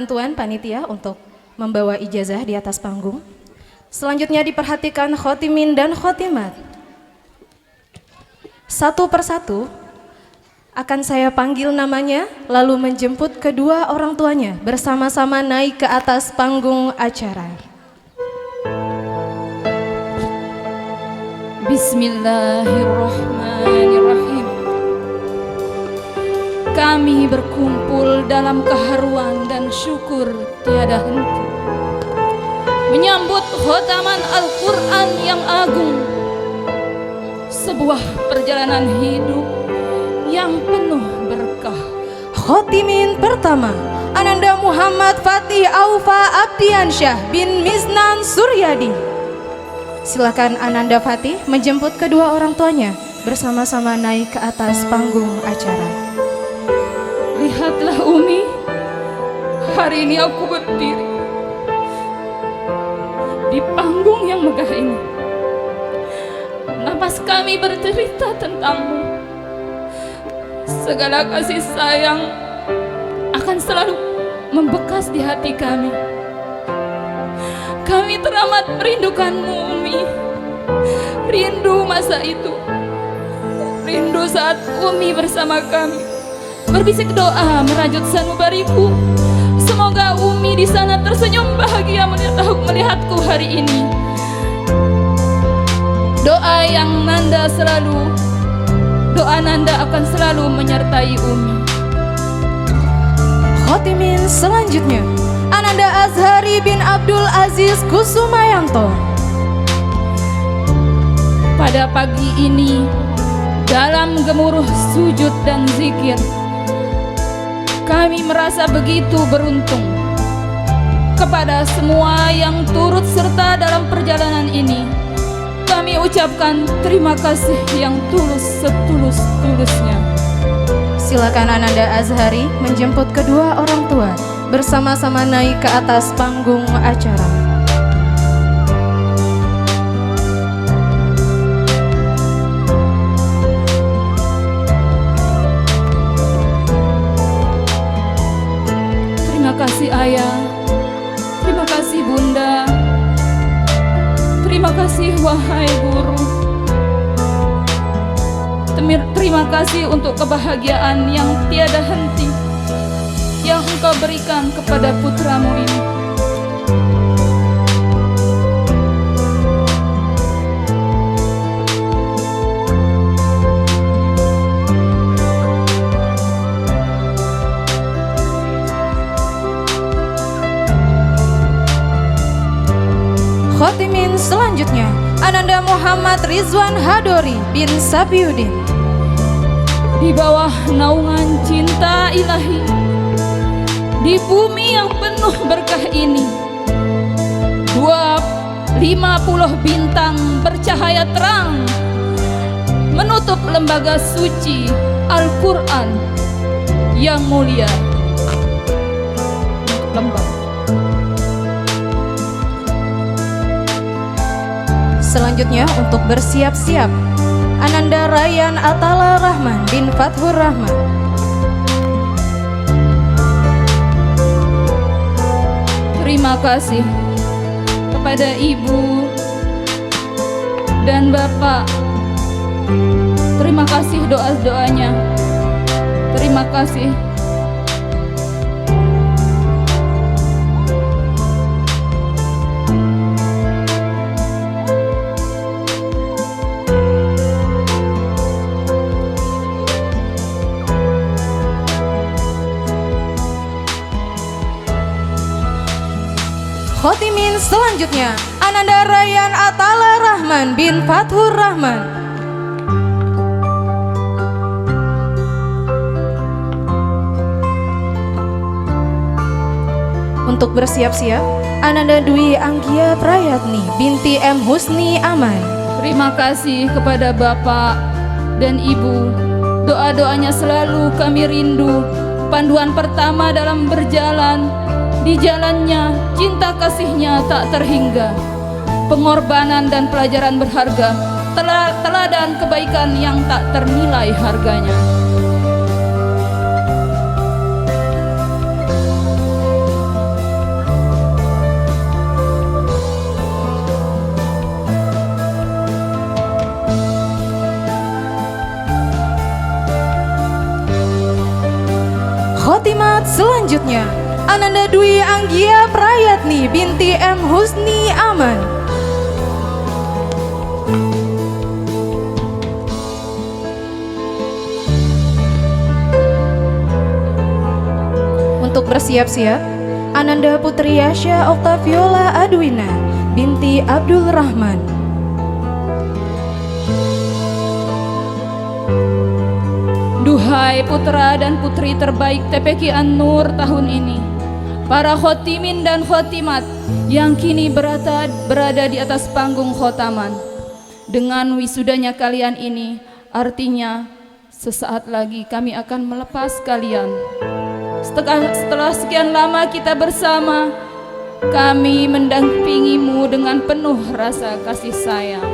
bantuan panitia untuk membawa ijazah di atas panggung. Selanjutnya diperhatikan khotimin dan khotimat. Satu persatu akan saya panggil namanya, lalu menjemput kedua orang tuanya bersama-sama naik ke atas panggung acara. Bismillahirrahmanirrahim. Kami berkumpul dalam keharuan dan syukur tiada henti menyambut khotaman Al-Quran yang agung, sebuah perjalanan hidup yang penuh berkah. Khotimin pertama, Ananda Muhammad Fatih Aufa Abdiansyah bin Misnan Suryadi. Silakan Ananda Fatih menjemput kedua orang tuanya bersama-sama naik ke atas panggung acara. Lihatlah Umi, hari ini aku berdiri di panggung yang megah ini. Napas kami bercerita tentangmu. Segala kasih sayang akan selalu membekas di hati kami. Kami teramat merindukanmu Umi. Rindu masa itu, rindu saat Umi bersama kami berbisik doa merajut sanubariku. Semoga Umi di sana tersenyum bahagia melihatku hari ini. Doa yang Nanda selalu, doa Nanda akan selalu menyertai Umi. Khotimin selanjutnya, Ananda Azhari bin Abdul Aziz Kusumayanto. Pada pagi ini, dalam gemuruh sujud dan zikir, kami merasa begitu beruntung kepada semua yang turut serta dalam perjalanan ini. Kami ucapkan terima kasih yang tulus setulus-tulusnya. Silakan Ananda Azhari menjemput kedua orang tua bersama-sama naik ke atas panggung acara. Terima kasih Ayah, terima kasih Bunda, terima kasih wahai guru. Terima kasih untuk kebahagiaan yang tiada henti yang Engkau berikan kepada putramu ini. Khotimin selanjutnya, Ananda Muhammad Rizwan Hadori bin Sabiuddin. Di bawah naungan cinta ilahi, di bumi yang penuh berkah ini, 50 bintang bercahaya terang menutup lembaga suci Al-Quran yang mulia. Selanjutnya untuk bersiap-siap, Ananda Rayyan Atala Rahman bin Fathur Rahman. Terima kasih kepada Ibu dan Bapak. Terima kasih doa-doanya. Terima kasih. Khotimin selanjutnya, Ananda Rayyan Atala Rahman bin Fathur Rahman. Untuk bersiap-siap, Ananda Dwi Anggia Prayatni binti M. Husni Aman. Terima kasih kepada Bapak dan Ibu. Doa-doanya selalu kami rindu. Panduan pertama dalam berjalan, di jalannya cinta kasihnya tak terhingga. Pengorbanan dan pelajaran berharga, teladan kebaikan yang tak ternilai harganya. selanjutnya Ananda Dwi Anggia Prayatni binti M. Husni Aman. Untuk bersiap-siap Ananda Putri Yasha Oktaviola Adwina binti Abdul Rahman. Duhai putra dan putri terbaik TPQ An-Nur tahun ini, para khotimin dan khotimat yang kini berada di atas panggung khotaman. Dengan wisudanya kalian ini, artinya sesaat lagi kami akan melepas kalian. Setelah sekian lama kita bersama, kami mendampingimu dengan penuh rasa kasih sayang.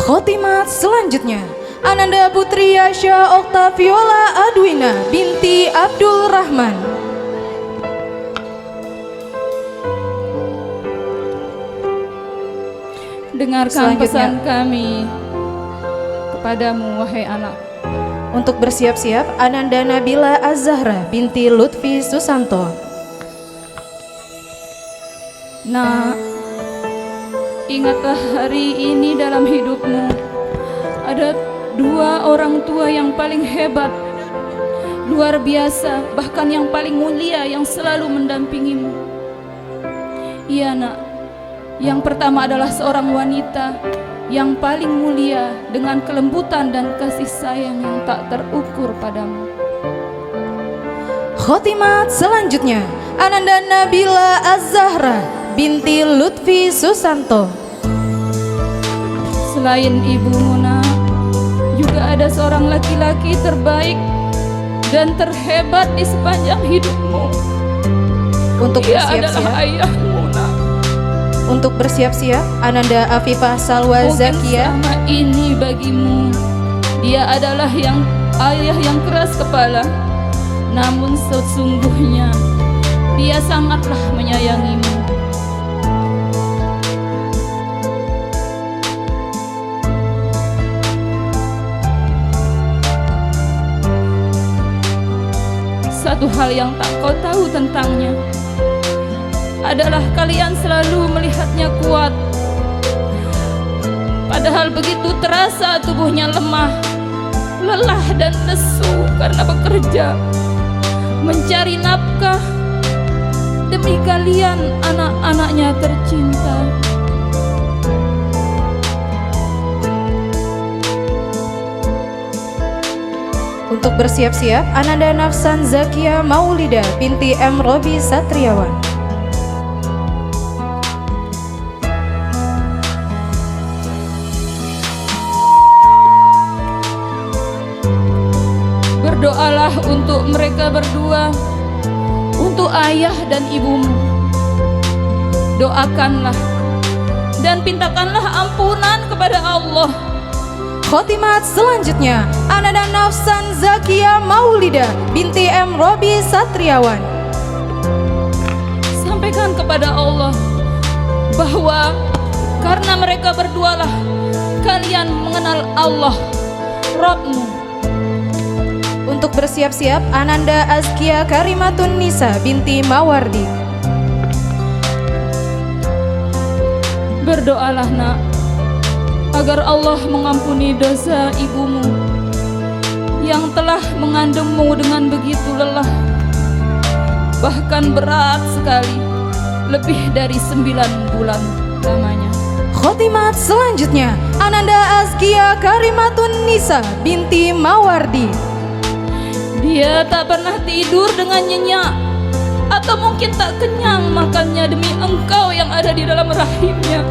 Khotimat selanjutnya Ananda Putri Yasha Oktaviola Adwina binti Abdul Rahman. Dengarkan pesan kami kepadamu, wahai anak. Untuk bersiap-siap Ananda Nabila Az-Zahra binti Lutfi Susanto. Nak, ingatlah hari ini dalam hidupmu ada dua orang tua yang paling hebat, luar biasa, bahkan yang paling mulia yang selalu mendampingimu. Iya nak, yang pertama adalah seorang wanita yang paling mulia dengan kelembutan dan kasih sayang yang tak terukur padamu. Khotimat selanjutnya Ananda Nabila Az-Zahra binti Lutfi Susanto. Selain ibumu nak, juga ada seorang laki-laki terbaik dan terhebat di sepanjang hidupmu. Untuk Dia bersiap-siap adalah ayahmu nak. Untuk bersiap-siap Ananda Afifah Salwa Mungkin Zakia. sama ini bagimu, dia adalah ayah yang keras kepala, namun sesungguhnya dia sangatlah menyayangimu. Satu hal yang tak kau tahu tentangnya adalah kalian selalu melihatnya kuat, padahal begitu terasa tubuhnya lemah, lelah dan lesu karena bekerja, mencari nafkah demi kalian anak-anaknya tercinta. Untuk bersiap-siap Ananda Nafsan Zakia Maulida binti M. Robi Satriawan. Berdoalah untuk mereka berdua, untuk ayah dan ibumu. Doakanlah dan pintakanlah ampunan kepada Allah. Khotimat selanjutnya Ananda Nafsan Zakia Maulida binti M. Robi Satriawan. Sampaikan kepada Allah bahwa karena mereka berdualah kalian mengenal Allah, Rabbmu. Untuk bersiap-siap Ananda Azkia Karimatun Nisa binti Mawardi. Berdoalah nak, agar Allah mengampuni dosa ibumu yang telah mengandungmu dengan begitu lelah, bahkan berat sekali, lebih dari 9 bulan lamanya. Khotimat selanjutnya Ananda Azkia Karimatun Nisa binti Mawardi. Dia tak pernah tidur dengan nyenyak, atau mungkin tak kenyang makannya demi engkau yang ada di dalam rahimnya.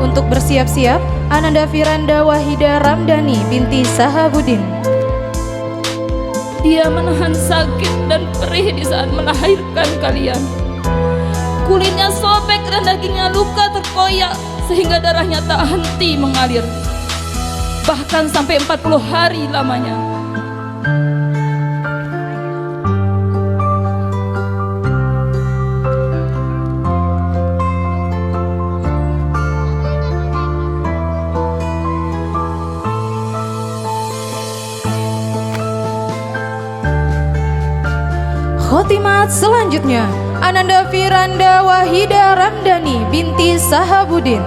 Untuk bersiap-siap Ananda Firanda Wahida Ramdhani binti Sahabudin. Dia menahan sakit dan perih di saat melahirkan kalian. Kulitnya sobek dan dagingnya luka terkoyak sehingga darahnya tak henti mengalir, bahkan sampai 40 hari lamanya. Khotimat selanjutnya Ananda Firanda Wahida Ramdhani binti Sahabudin.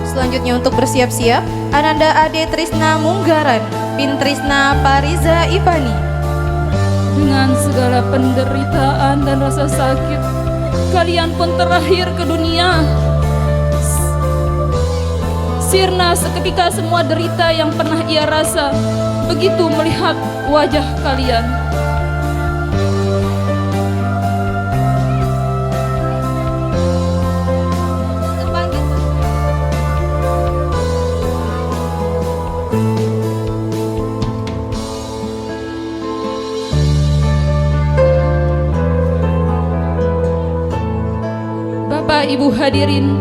Selanjutnya untuk bersiap-siap Ananda Ade Trisna Munggaran bin Trisna Pariza Ivani. Dengan segala penderitaan dan rasa sakit, kalian pun terlahir ke dunia. Sirna seketika semua derita yang pernah ia rasa begitu melihat wajah kalian. Bapak Ibu hadirin,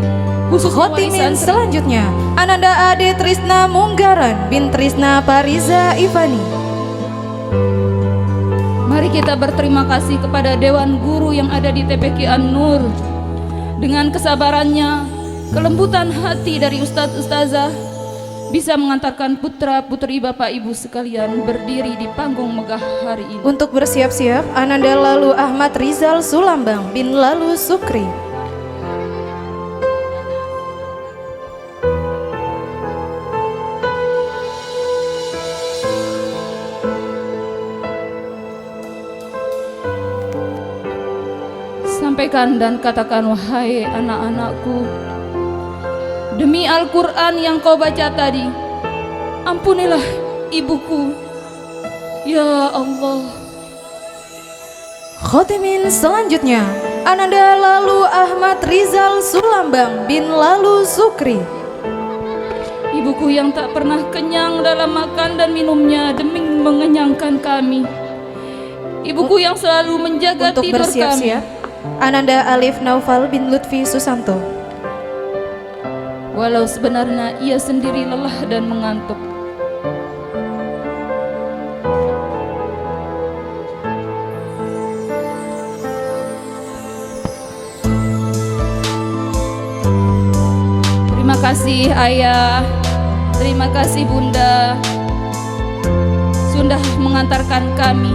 khusus Khotimin selanjutnya Ananda Ade Trisna Munggaran bin Trisna Pariza Ivani. Mari kita berterima kasih kepada Dewan Guru yang ada di TPQ An-Nur. Dengan kesabarannya, kelembutan hati dari Ustadz Ustazah bisa mengantarkan putra putri Bapak Ibu sekalian berdiri di panggung megah hari ini. Untuk bersiap-siap Ananda Lalu Ahmad Rizal Sulambang bin Lalu Sukri. Sampaikan dan katakan, wahai anak-anakku, demi Al-Quran yang kau baca tadi, ampunilah ibuku, ya Allah. Khotimin selanjutnya Ananda Lalu Ahmad Rizal Sulambang bin Lalu Sukri. Ibuku yang tak pernah kenyang dalam makan dan minumnya demi mengenyangkan kami. Ibuku yang selalu menjaga Untuk tidur bersiap-siap kami. Ananda Alif Naufal bin Lutfi Susanto. Walau sebenarnya ia sendiri lelah dan mengantuk. Terima kasih Ayah, terima kasih Bunda sudah mengantarkan kami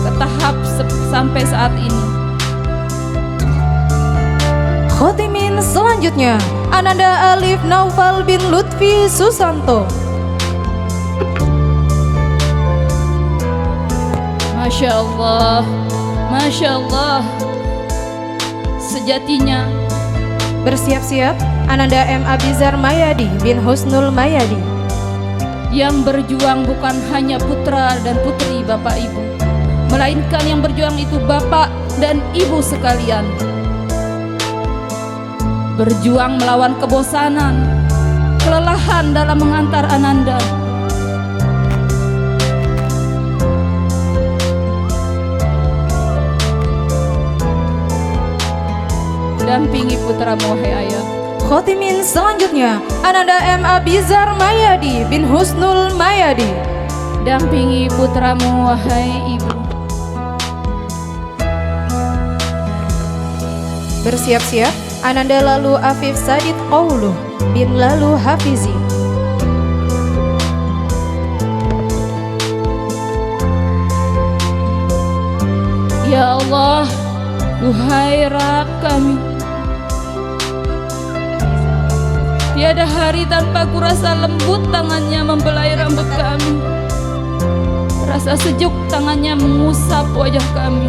ke tahap sampai saat ini. Khotimin selanjutnya Ananda Alif Naufal bin Lutfi Susanto. Masya Allah, Masya Allah. Sejatinya Bersiap-siap Ananda M. Abizar Mayadi bin Husnul Mayadi. yang berjuang bukan hanya putra dan putri Bapak Ibu, melainkan yang berjuang itu Bapak dan Ibu sekalian. Berjuang melawan kebosanan, kelelahan dalam mengantar Ananda. Dampingi putramu, wahai ayah. Khotimin selanjutnya Ananda M. Abizar Mayadi bin Husnul Mayadi. Dampingi putramu, wahai ibu. Bersiap-siap Ananda Lalu Afif Sadid Qauluh bin Lalu Hafizi. Ya Allah, duhai Rabb kami, tiada hari tanpa kurasa lembut tangannya membelai rambut kami, rasa sejuk tangannya mengusap wajah kami.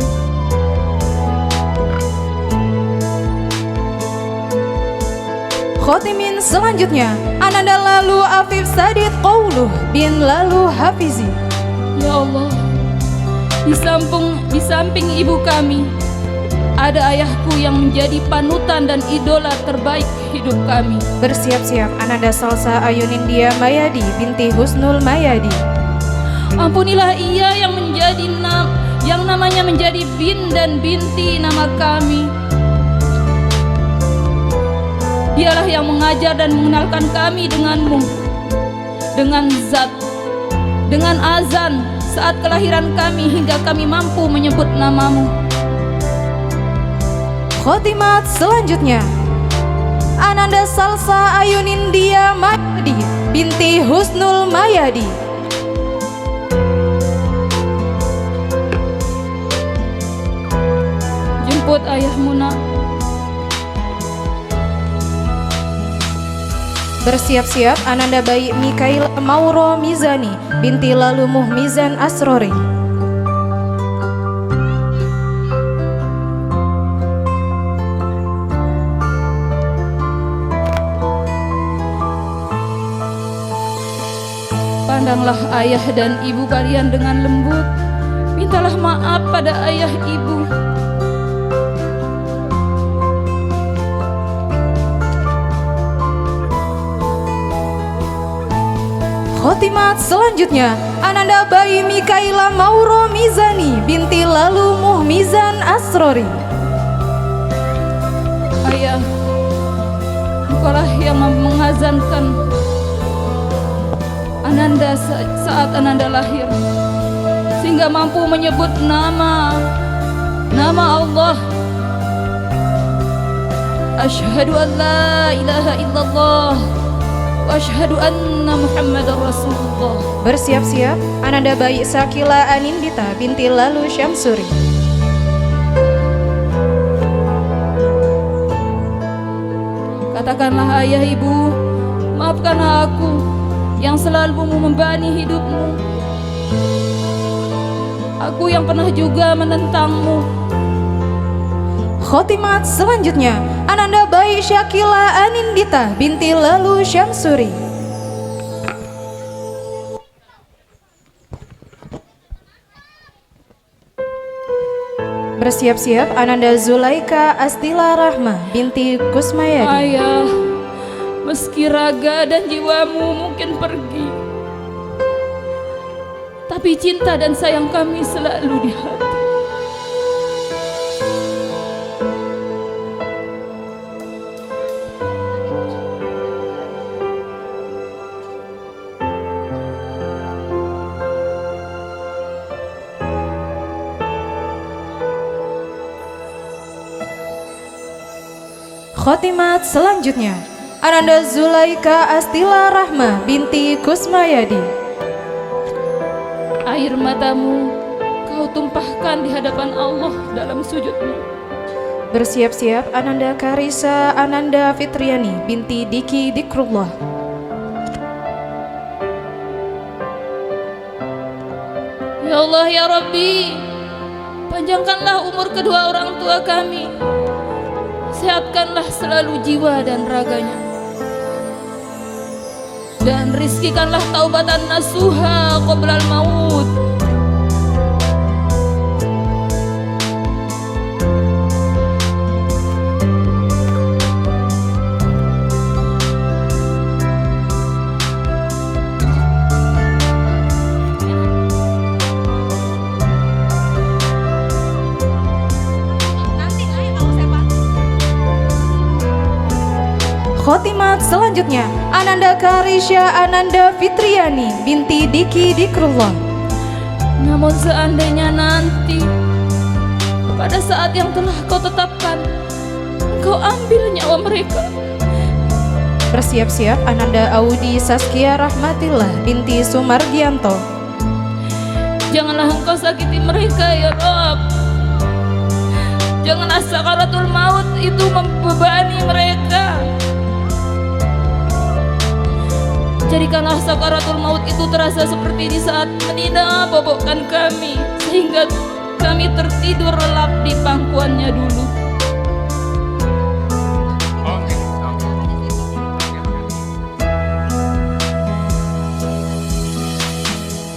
Khotimin selanjutnya Ananda Lalu Afif Sadid Qauluh bin Lalu Hafizi. Ya Allah, di samping ibu kami ada ayahku yang menjadi panutan dan idola terbaik hidup kami. Bersiap-siap Ananda Salsa Ayunindia Mayadi binti Husnul Mayadi. Ampunilah ia yang namanya menjadi bin dan binti nama kami. Dialah yang mengajar dan mengenalkan kami denganmu, dengan zat, dengan azan saat kelahiran kami hingga kami mampu menyebut namamu. Khotimat selanjutnya Ananda Salsa Ayunindia Mayadi binti Husnul Mayadi. buat ayahmu, nak. Bersiap-siap Ananda bayi Mikail Mauro Mizani binti Lalu Muhmizan Asrori. Pandanglah ayah dan ibu kalian dengan lembut. Mintalah maaf pada ayah ibu. Khotimat selanjutnya Ananda bayi Mikaila Mauro Mizani binti Lalu Muhmizan Asrori. Ayah, engkaulah yang mengazankan Ananda saat Ananda lahir, sehingga mampu menyebut nama Allah. Asyhadu an la ilaha illallah wa asyhadu anna Muhammadar Rasulullah. Bersiap-siap Ananda bayi Sakila Anindita binti Lalu Syamsuri. Katakanlah ayah ibu, maafkanlah aku yang selalu membebani hidupmu. Aku yang pernah juga menentangmu. Khotimat selanjutnya Ananda bayi Syakila Anindita binti Lalu Syamsuri. Bersiap-siap Ananda Zulaika Astila Rahma binti Kusmayadi. Ayah, meski raga dan jiwamu mungkin pergi, tapi cinta dan sayang kami selalu di hati. Khotimat selanjutnya Ananda Zulaika Astila Rahma binti Kusmayadi. Air matamu kau tumpahkan di hadapan Allah dalam sujudmu. Bersiap-siap Ananda Karisa Ananda Fitriani binti Diki Dikrullah. Ya Allah ya Rabbi, panjangkanlah umur kedua orang tua kami, sehatkanlah selalu jiwa dan raganya, dan rizkikanlah taubatan nasuha qoblal maut. Khotimat selanjutnya Ananda Karisya Ananda Fitriani binti Diki Dikrullah. Namun seandainya nanti pada saat yang telah kau tetapkan, kau ambil nyawa mereka. Bersiap-siap Ananda Audi Saskia Rahmatillah binti Sumargianto. Janganlah engkau sakiti mereka ya Rabb. Janganlah sakaratul maut itu membebani mereka. Jadikanlah sakaratul maut itu terasa seperti di saat menina bobokkan kami, sehingga kami tertidur lelap di pangkuannya dulu.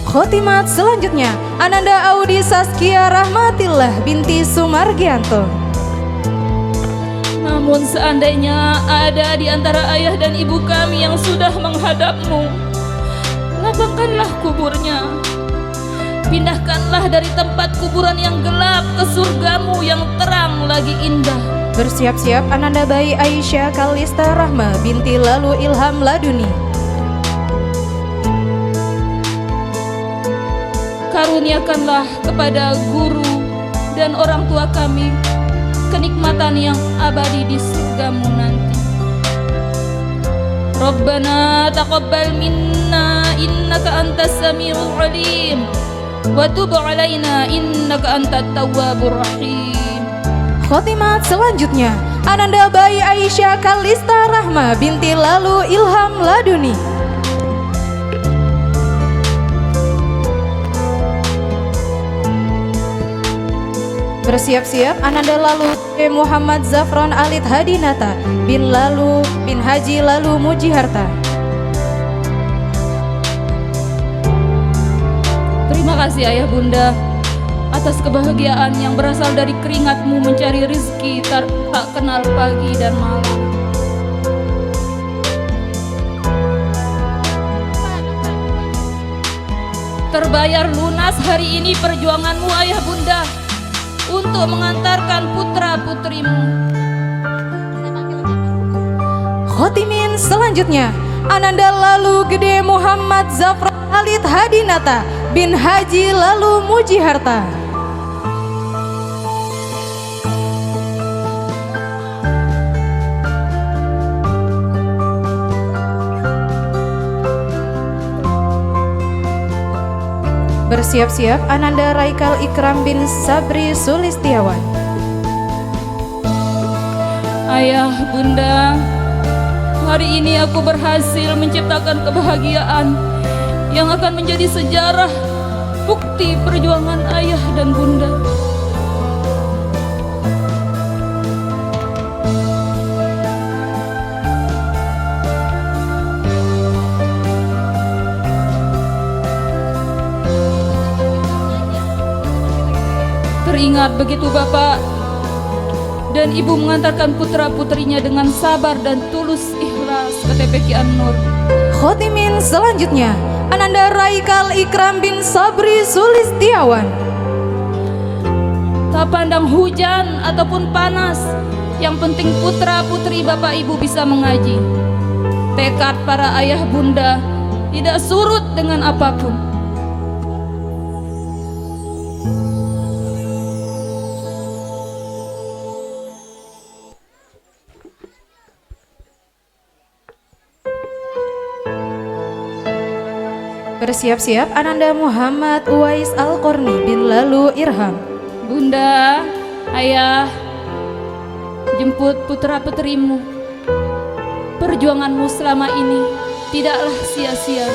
Khotimat selanjutnya Ananda Audi Saskia Rahmatillah binti Sumargianto. Namun seandainya ada di antara ayah dan ibu kami yang sudah menghadapmu, lapangkanlah kuburnya. Pindahkanlah dari tempat kuburan yang gelap ke surgamu yang terang lagi indah. Bersiap-siap Ananda bayi Aisyah Kalista Rahma binti Lalu Ilham Laduni. Karuniakanlah kepada guru dan orang tua kami kenikmatan yang abadi di surgamu nanti. Rabbana taqabbal minna innaka antas samiul alim wa tub alaina innaka antat tawwabur rahim. Khotimat selanjutnya Ananda Bayi Aisyah Kalista Rahma binti Lalu Ilham Laduni. Bersiap-siap Ananda Lalu Muhammad Zafron Alid Hadinata bin Haji Lalu Mujiharta. Terima kasih ayah bunda atas kebahagiaan yang berasal dari keringatmu mencari rezeki tak kenal pagi dan malam. Terbayar lunas hari ini perjuanganmu ayah bunda untuk mengantarkan putra-putrimu. Khotimin selanjutnya Ananda Lalu Gede Muhammad Zafran Alid Hadinata bin Haji Lalu Mujiharta. Bersiap-siap Ananda Raikal Ikram bin Sabri Sulistiawan. Ayah bunda, hari ini aku berhasil menciptakan kebahagiaan yang akan menjadi sejarah bukti perjuangan ayah dan bunda. Teringat begitu bapak dan ibu mengantarkan putra-putrinya dengan sabar dan tulus ikhlas ke TPQ An-Nur. Khotimin selanjutnya Ananda Raikal Ikram bin Sabri Sulistiawan. Tak pandang hujan ataupun panas, yang penting putra-putri bapak ibu bisa mengaji. Tekad para ayah bunda tidak surut dengan apapun. Bersiap-siap Ananda Muhammad Uwais Al-Qorni bin Lalu Irham. Bunda, ayah, jemput putra-putrimu. Perjuanganmu selama ini tidaklah sia-sia.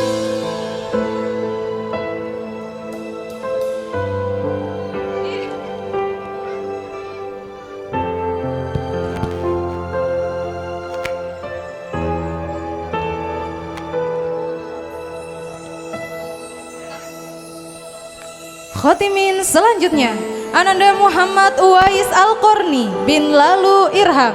Khotimin selanjutnya Ananda Muhammad Uwais Al-Qorni bin Lalu Irham.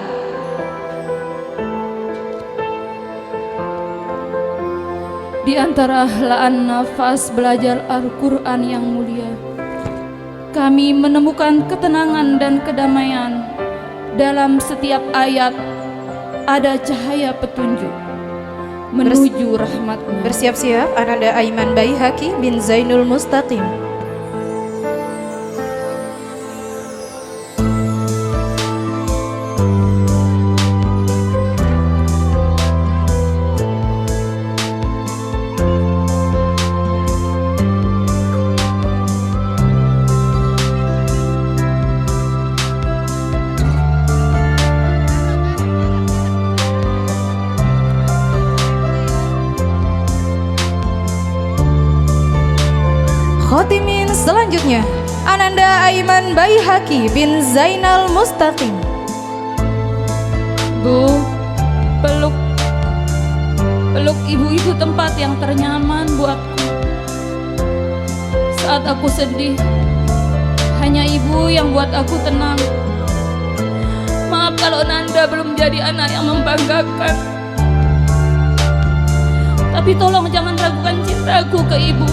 Di antara helaan nafas belajar Al-Quran yang mulia, kami menemukan ketenangan dan kedamaian. Dalam setiap ayat ada cahaya petunjuk menuju rahmat-Nya. Bersiap-siap Ananda Aiman Baihaqi bin Zainul Mustaqim. Khotimin selanjutnya Ananda Aiman Baihaqi bin Zainal Mustaqim. Bu, peluk ibu itu tempat yang ternyaman buatku. Saat aku sedih, hanya ibu yang buat aku tenang. Maaf kalau Nanda belum jadi anak yang membanggakan, tapi tolong jangan ragukan cintaku ke ibu.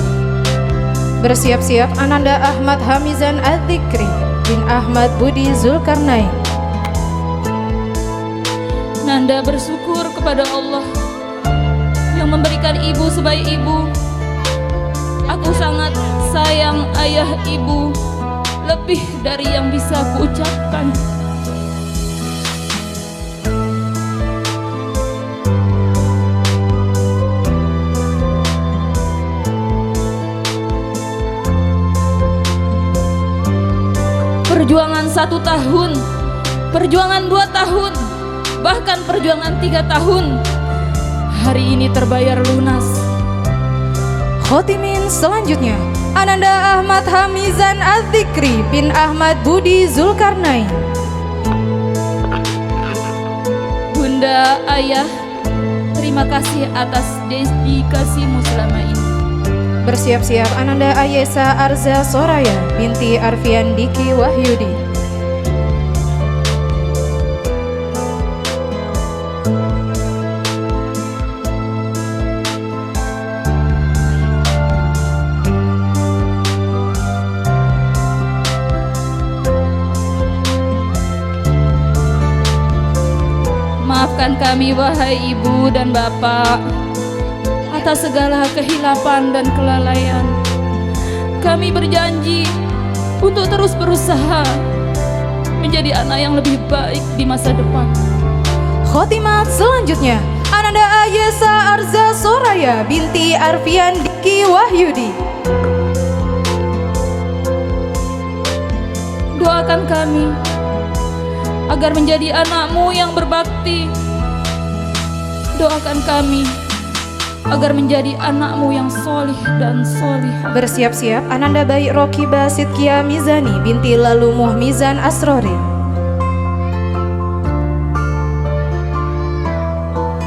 Bersiap-siap Ananda Ahmad Hamizan Adzikri bin Ahmad Budi Zulkarnain. Nanda bersyukur kepada Allah yang memberikan ibu sebaik ibu. Aku sangat sayang ayah ibu, lebih dari yang bisa kuucapkan. Perjuangan 1 tahun Perjuangan 2 tahun, bahkan perjuangan 3 tahun, hari ini terbayar lunas. Khotimin selanjutnya Ananda Ahmad Hamizan Az-Zikri bin Ahmad Budi Zulkarnain. Bunda, Ayah, terima kasih atas dedikasimu selama ini. Bersiap-siap Ananda Ayesa Arza Soraya binti Arfian Diki Wahyudi. Maafkan kami wahai Ibu dan Bapak atas segala kehilapan dan kelalaian. Kami berjanji untuk terus berusaha menjadi anak yang lebih baik di masa depan. Khotimat selanjutnya Ananda Ayesa Arza Soraya binti Arfian Diki Wahyudi. Doakan kami agar menjadi anakmu yang berbakti. Doakan kami agar menjadi anakmu yang solih dan solihah. Bersiap-siap Ananda Bayi Rokiba Sidkia Mizani binti Lalu Muhmizan Asrori.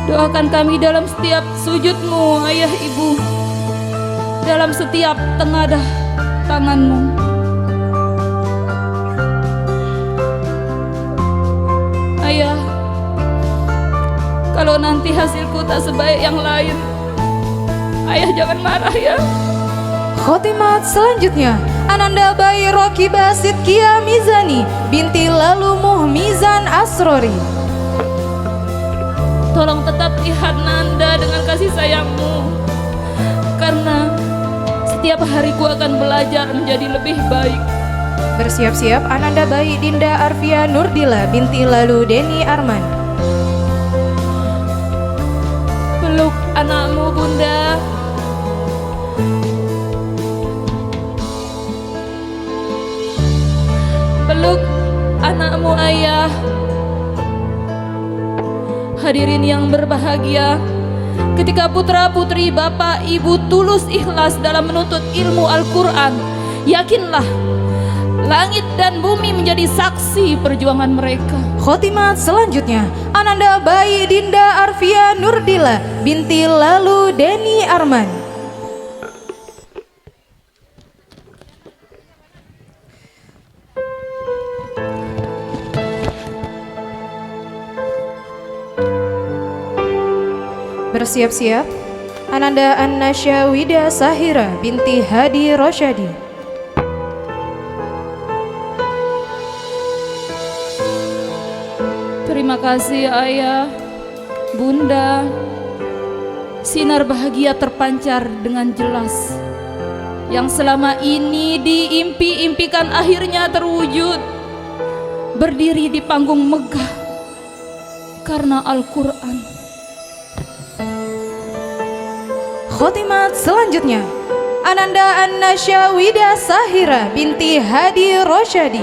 Doakan kami dalam setiap sujudmu, Ayah Ibu, dalam setiap tengadah tanganmu. Ayah, kalau nanti hasilku tak sebaik yang lain, Ayah jangan marah ya. Khotimat selanjutnya Ananda Bayi Rokiba Sidkia Mizani binti Lalu Muhmizan Asrori. Tolong tetap lihat Nanda dengan kasih sayangmu, karena setiap hariku akan belajar menjadi lebih baik. Bersiap-siap Ananda Bayi Dinda Arfia Nurdila binti Lalu Deni Arman. Peluk anakmu, Bunda. Peluk anakmu, Ayah. Hadirin yang berbahagia, ketika putra-putri Bapak Ibu tulus ikhlas dalam menuntut ilmu Al-Quran, yakinlah langit dan bumi menjadi saksi perjuangan mereka. Khotimat selanjutnya Ananda Bayi Dinda Arfia Nurdila binti Lalu Deni Arman. Bersiap-siap Ananda Annasya Wida Sahira binti Hadi Rosyadi. Terima kasih Ayah, Bunda. Sinar bahagia terpancar dengan jelas, yang selama ini diimpi-impikan akhirnya terwujud. Berdiri di panggung megah karena Al-Quran. Khotimat selanjutnya Ananda Annasya Wida Sahira binti Hadi Rosyadi.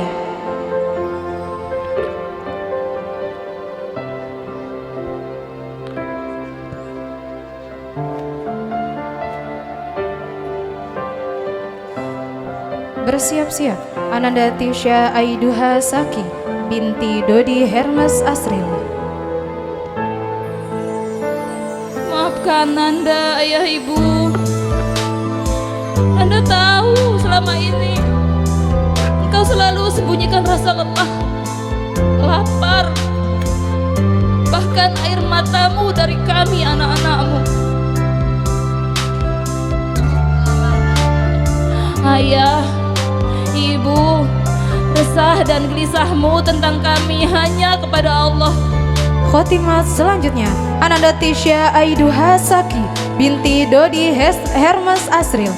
Bersiap-siap Ananda Tisha Aiduha Saki binti Dodi Hermes Asril. Maafkan Nanda, Ayah Ibu. Nanda tahu selama ini engkau selalu sembunyikan rasa lelah, lapar, bahkan air matamu dari kami anak-anakmu. Ayah, Ibu, resah dan gelisahmu tentang kami hanya kepada Allah. Khotimat selanjutnya Ananda Tisha Aiduha Saki binti Dodi Hermes Asril.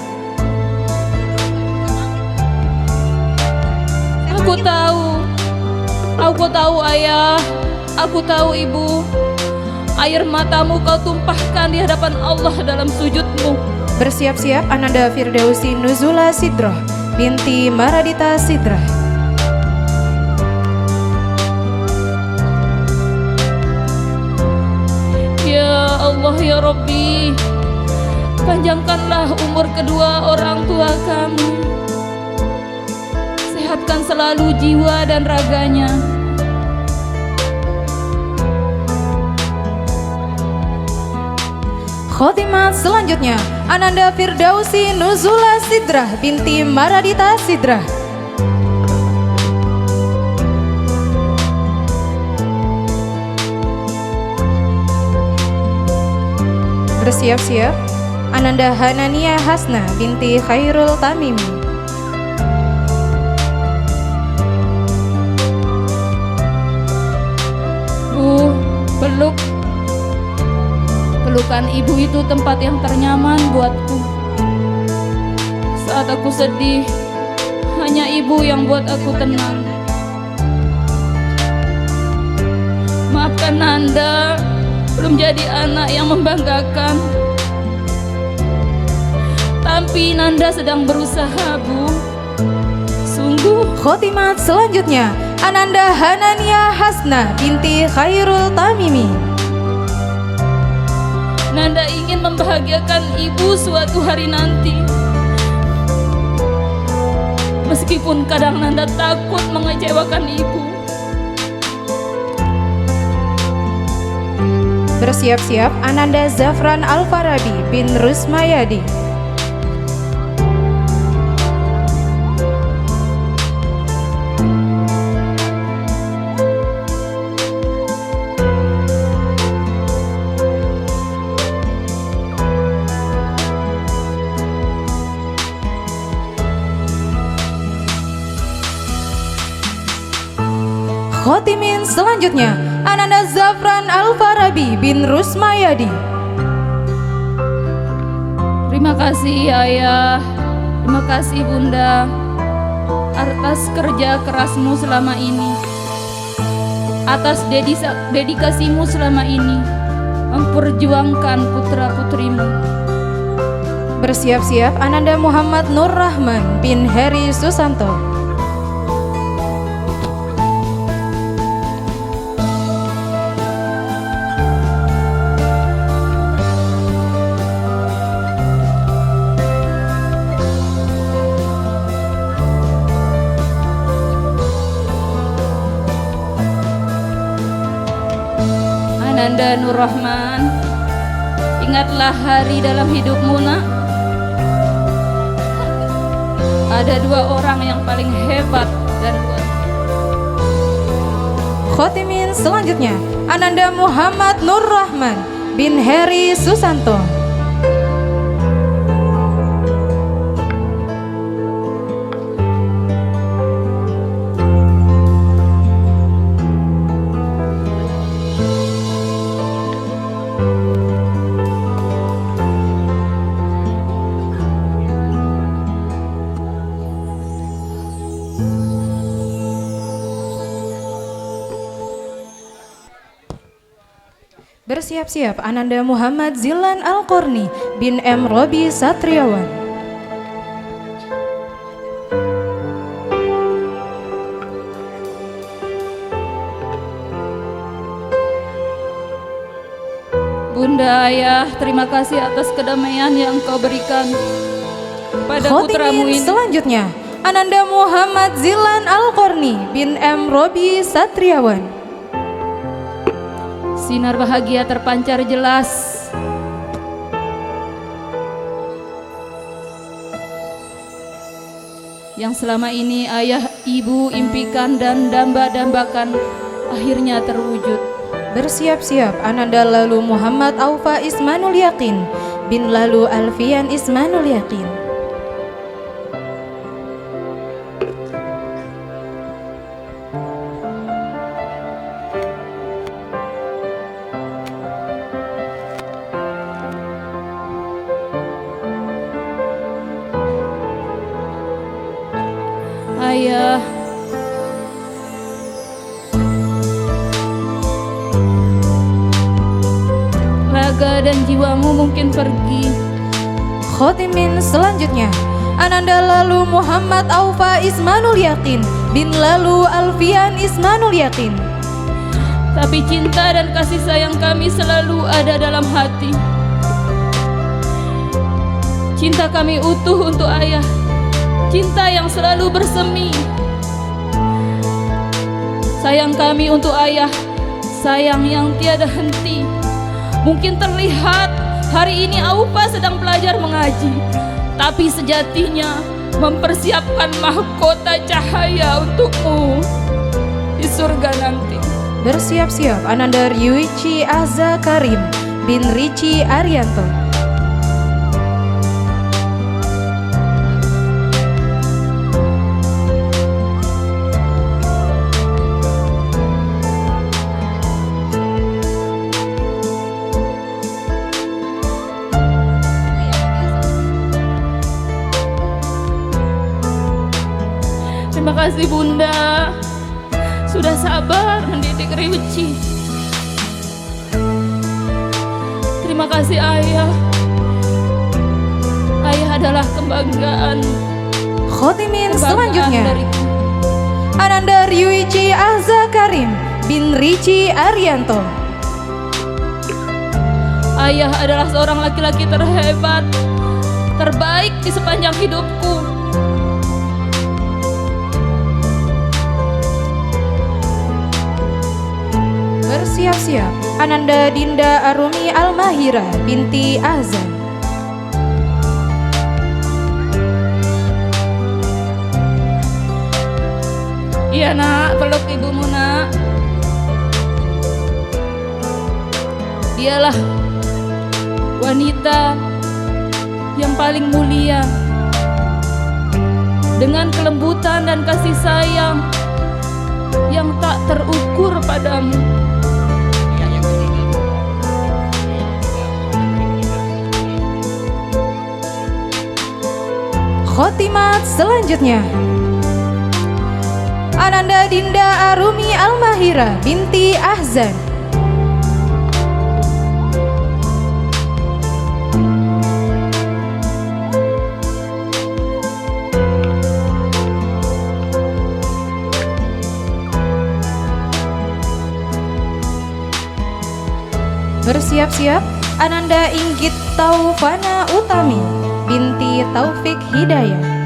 Aku tahu Ayah, aku tahu Ibu, air matamu kau tumpahkan di hadapan Allah dalam sujudmu. Bersiap-siap Ananda Firdausi Nuzula Sidroh binti Maradita Sidrah. Allah ya Rabbi, panjangkanlah umur kedua orang tua kami, sehatkan selalu jiwa dan raganya. Khotimat selanjutnya Ananda Firdausi Nuzula Sidrah binti Maradita Sidrah. Bersiap-siap Ananda Hanania Hasna binti Khairul Tamimi. Bu, pelukan ibu itu tempat yang ternyaman buatku. Saat aku sedih, hanya ibu yang buat aku tenang. Maafkan Nanda, belum jadi anak yang membanggakan. Tapi Nanda sedang berusaha, Bu. Sungguh. Khotimat selanjutnya Ananda Hanania Hasna binti Khairul Tamimi. Nanda ingin membahagiakan ibu suatu hari nanti. Meskipun kadang Nanda takut mengecewakan ibu. Bersiap-siap Ananda Zafran Al-Farabi bin Rusmayadi. Khotimin selanjutnya Ananda Zafran Al-Farabi bin Rusmayadi. Terima kasih Ayah, terima kasih Bunda atas kerja kerasmu selama ini, atas dedikasimu selama ini memperjuangkan putra-putrimu. Bersiap-siap Ananda Muhammad Nur Rahman bin Heri Susanto. Ananda Nur Rahman, ingatlah hari dalam hidupmu nak. Ada dua orang yang paling hebat dan kuat. Khotimin selanjutnya Ananda Muhammad Nur Rahman bin Heri Susanto. Bersiap-siap Ananda Muhammad Zilan Al-Qorni bin M. Robi Satriawan. Bunda Ayah, terima kasih atas kedamaian yang kau berikan pada putramu Khotimin ini. selanjutnya Ananda Muhammad Zilan Al-Qorni bin M. Robi Satriawan. Sinar bahagia terpancar jelas. Yang selama ini ayah ibu impikan dan damba-dambakan akhirnya terwujud. Bersiap-siap Ananda Lalu Muhammad Aufa Ismanul Yakin bin Lalu Alfian Ismanul Yakin. Ayah, raga dan jiwamu mungkin pergi. Khotimin selanjutnya Ananda Lalu Muhammad Aufa Ismanul Yakin bin Lalu Alfian Ismanul Yakin. tapi cinta dan kasih sayang kami selalu ada dalam hati. Cinta kami utuh untuk ayah, cinta yang selalu bersemi. Sayang kami untuk ayah, sayang yang tiada henti. Mungkin terlihat hari ini Aufa sedang belajar mengaji, tapi sejatinya mempersiapkan mahkota cahaya untukmu di surga nanti. Bersiap-siap Ananda Ryuichi Azza Karim bin Richi Arianto. Terima kasih Bunda, sudah sabar mendidik Ryuichi. Terima kasih Ayah. Ayah adalah kebanggaan Khotimin selanjutnya dariku. Ananda Ryuichi Azza Karim bin Richi Arianto. Ayah adalah seorang laki-laki terhebat, terbaik di sepanjang hidupku. Bersiap-siap Ananda Dinda Arumi Almahira binti Azan. Iya nak, peluk ibumu nak. Dialah wanita yang paling mulia, dengan kelembutan dan kasih sayang yang tak terukur padamu. Khotimat selanjutnya Ananda Dinda Arumi Almahira binti Ahzan. Bersiap-siap Ananda Inggit Taufana Utami binti Taufik Hidayah.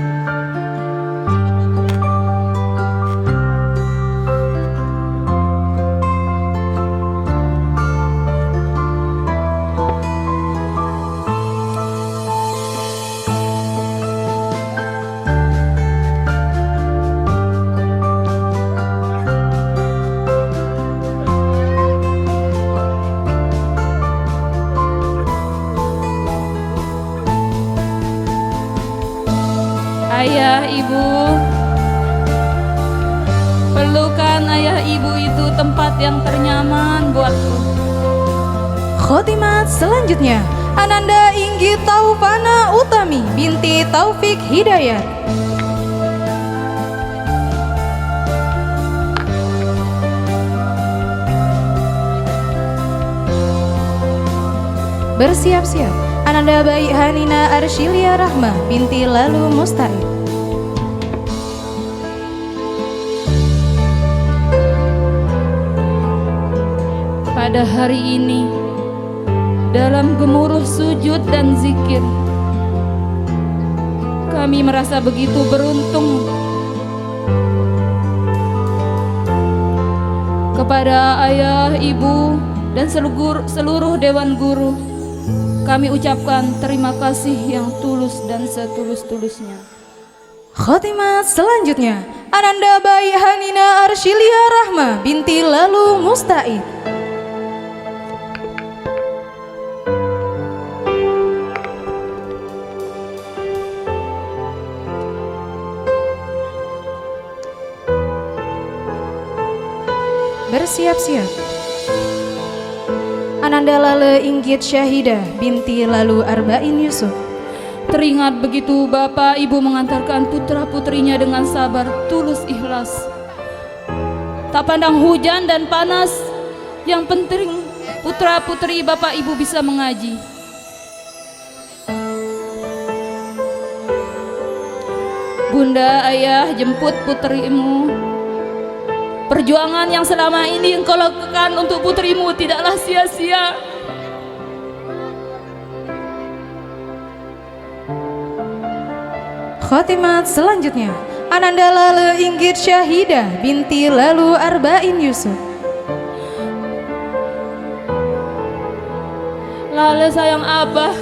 Ayah, ibu, pelukan ayah ibu itu tempat yang ternyaman buatku. Khotimat selanjutnya Ananda Inggit Taufana Utami binti Taufik Hidayat. Bersiap-siap Ananda Bayi Hanina Arshilia Rahma binti Lalu Musta'id. Pada hari ini, dalam gemuruh sujud dan zikir, kami merasa begitu beruntung. Kepada ayah, ibu, dan seluruh dewan guru, kami ucapkan terima kasih yang tulus dan setulus-tulusnya. Khotimat selanjutnya Ananda Bayi Hanina Arshilia Rahma binti Lalu Musta'id. Bersiap-siap Ananda Lale Inggit Syahidah binti Lalu Arba'in Yusuf. Teringat begitu Bapak Ibu mengantarkan putra-putrinya dengan sabar, tulus, ikhlas. Tak pandang hujan dan panas, yang penting putra-putri Bapak Ibu bisa mengaji. Bunda, ayah, jemput putrimu Perjuangan yang selama ini engkau lakukan untuk putrimu tidaklah sia-sia. Khotimat selanjutnya, Ananda Lale Inggit Syahidah binti Lalu Arba'in Yusuf. Lale sayang abah,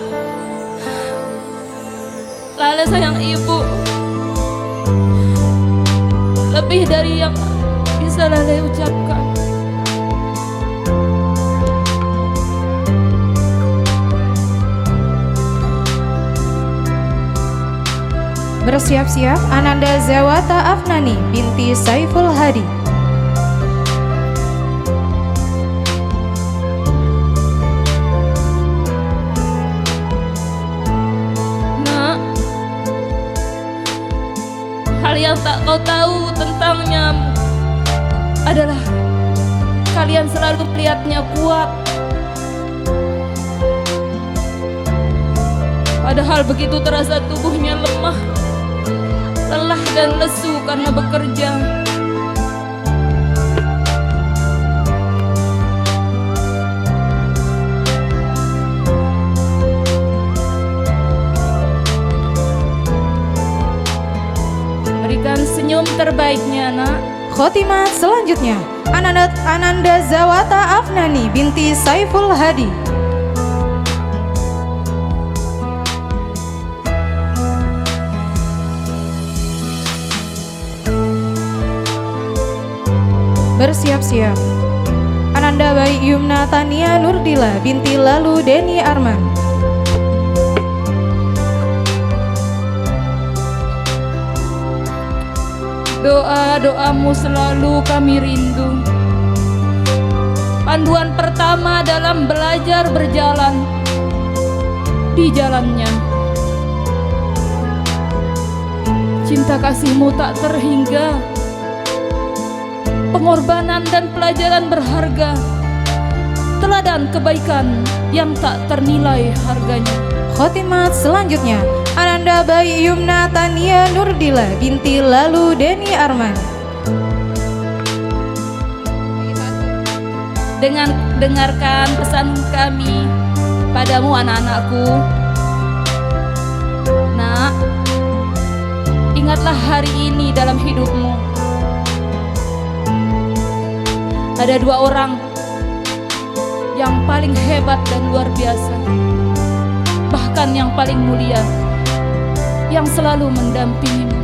Lale sayang ibu, lebih dari yang bisa Lale ucapkan. Bersiap-siap Ananda Zawata Afnani binti Saiful Hadi. Nak, hal yang tak kau tahu tentangnya adalah kalian selalu melihatnya kuat, padahal begitu terasa tubuhnya lemah, lelah dan lesu karena bekerja. Berikan senyum terbaiknya, nak. Khotimat selanjutnya, Ananda Zawata Afnani binti Saiful Hadi. Bersiap-siap Ananda Bayi Yumna Tania Nurdila binti Lalu Deni Arman. Doa-doamu selalu kami rindu. Panduan pertama dalam belajar berjalan di jalannya. Cinta kasihmu tak terhingga, pengorbanan dan pelajaran berharga, teladan kebaikan yang tak ternilai harganya. Khotimat selanjutnya, Ananda Bayi Yumna Tania Nurdila binti Lalu Deni Arman. Dengan dengarkan pesan kami padamu, anak-anakku. Nak, ingatlah hari ini dalam hidupmu. Ada dua orang yang paling hebat dan luar biasa, bahkan yang paling mulia, yang selalu mendampingimu.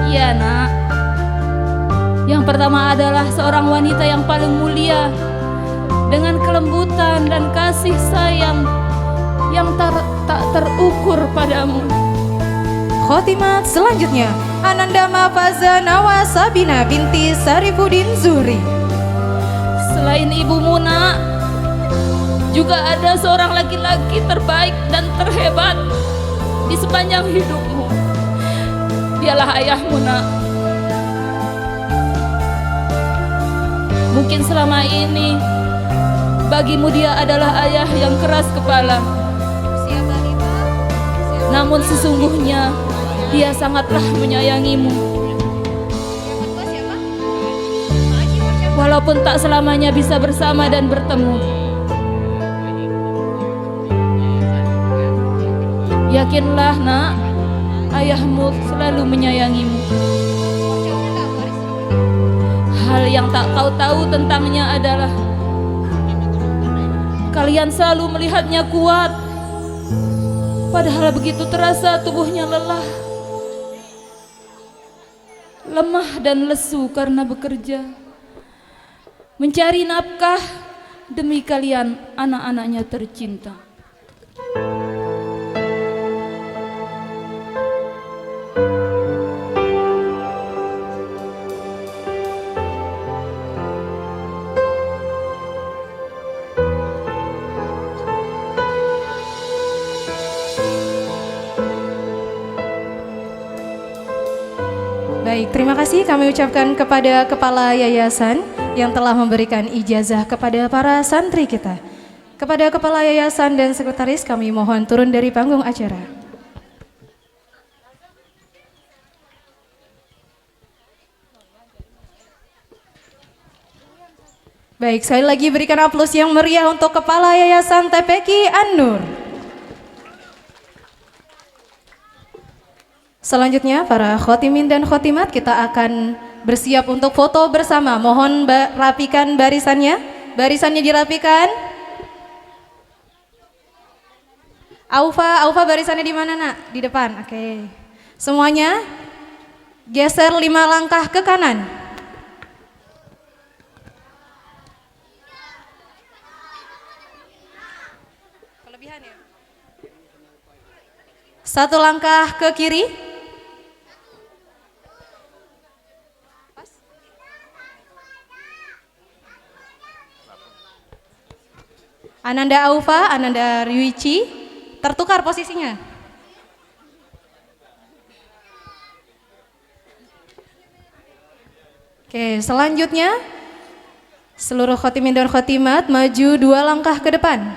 Iya, nak. Yang pertama adalah seorang wanita yang paling mulia, dengan kelembutan dan kasih sayang yang tak terukur padamu. Khotimat selanjutnya, Ananda Mafaza Nawa Sabina binti Sarifudin Zuhri. Selain ibumu, nak, juga ada seorang laki-laki terbaik dan terhebat di sepanjang hidupmu. Dialah ayahmu, nak. Mungkin selama ini bagimu dia adalah ayah yang keras kepala, namun sesungguhnya dia sangatlah menyayangimu. Walaupun tak selamanya bisa bersama dan bertemu, yakinlah, nak, ayahmu selalu menyayangimu. Hal yang tak kau tahu tentangnya adalah kalian selalu melihatnya kuat, padahal begitu terasa tubuhnya lelah, lemah dan lesu karena bekerja, mencari nafkah demi kalian, anak-anaknya tercinta. Baik, terima kasih kami ucapkan kepada Kepala Yayasan yang telah memberikan ijazah kepada para santri kita. Kepada Kepala Yayasan dan Sekretaris kami mohon turun dari panggung acara. Baik, sekali lagi berikan aplaus yang meriah untuk Kepala Yayasan TPQ An-Nur. Selanjutnya para khotimin dan khotimat kita akan bersiap untuk foto bersama. Mohon rapikan barisannya. Barisannya dirapikan. Aufa barisannya di mana nak? Di depan. Oke. Semuanya geser 5 langkah ke kanan. Kelebihan ya? 1 langkah ke kiri. Ananda Aufa, Ananda Ryuichi, tertukar posisinya. Oke, selanjutnya seluruh khotimin dan khotimat maju 2 langkah ke depan.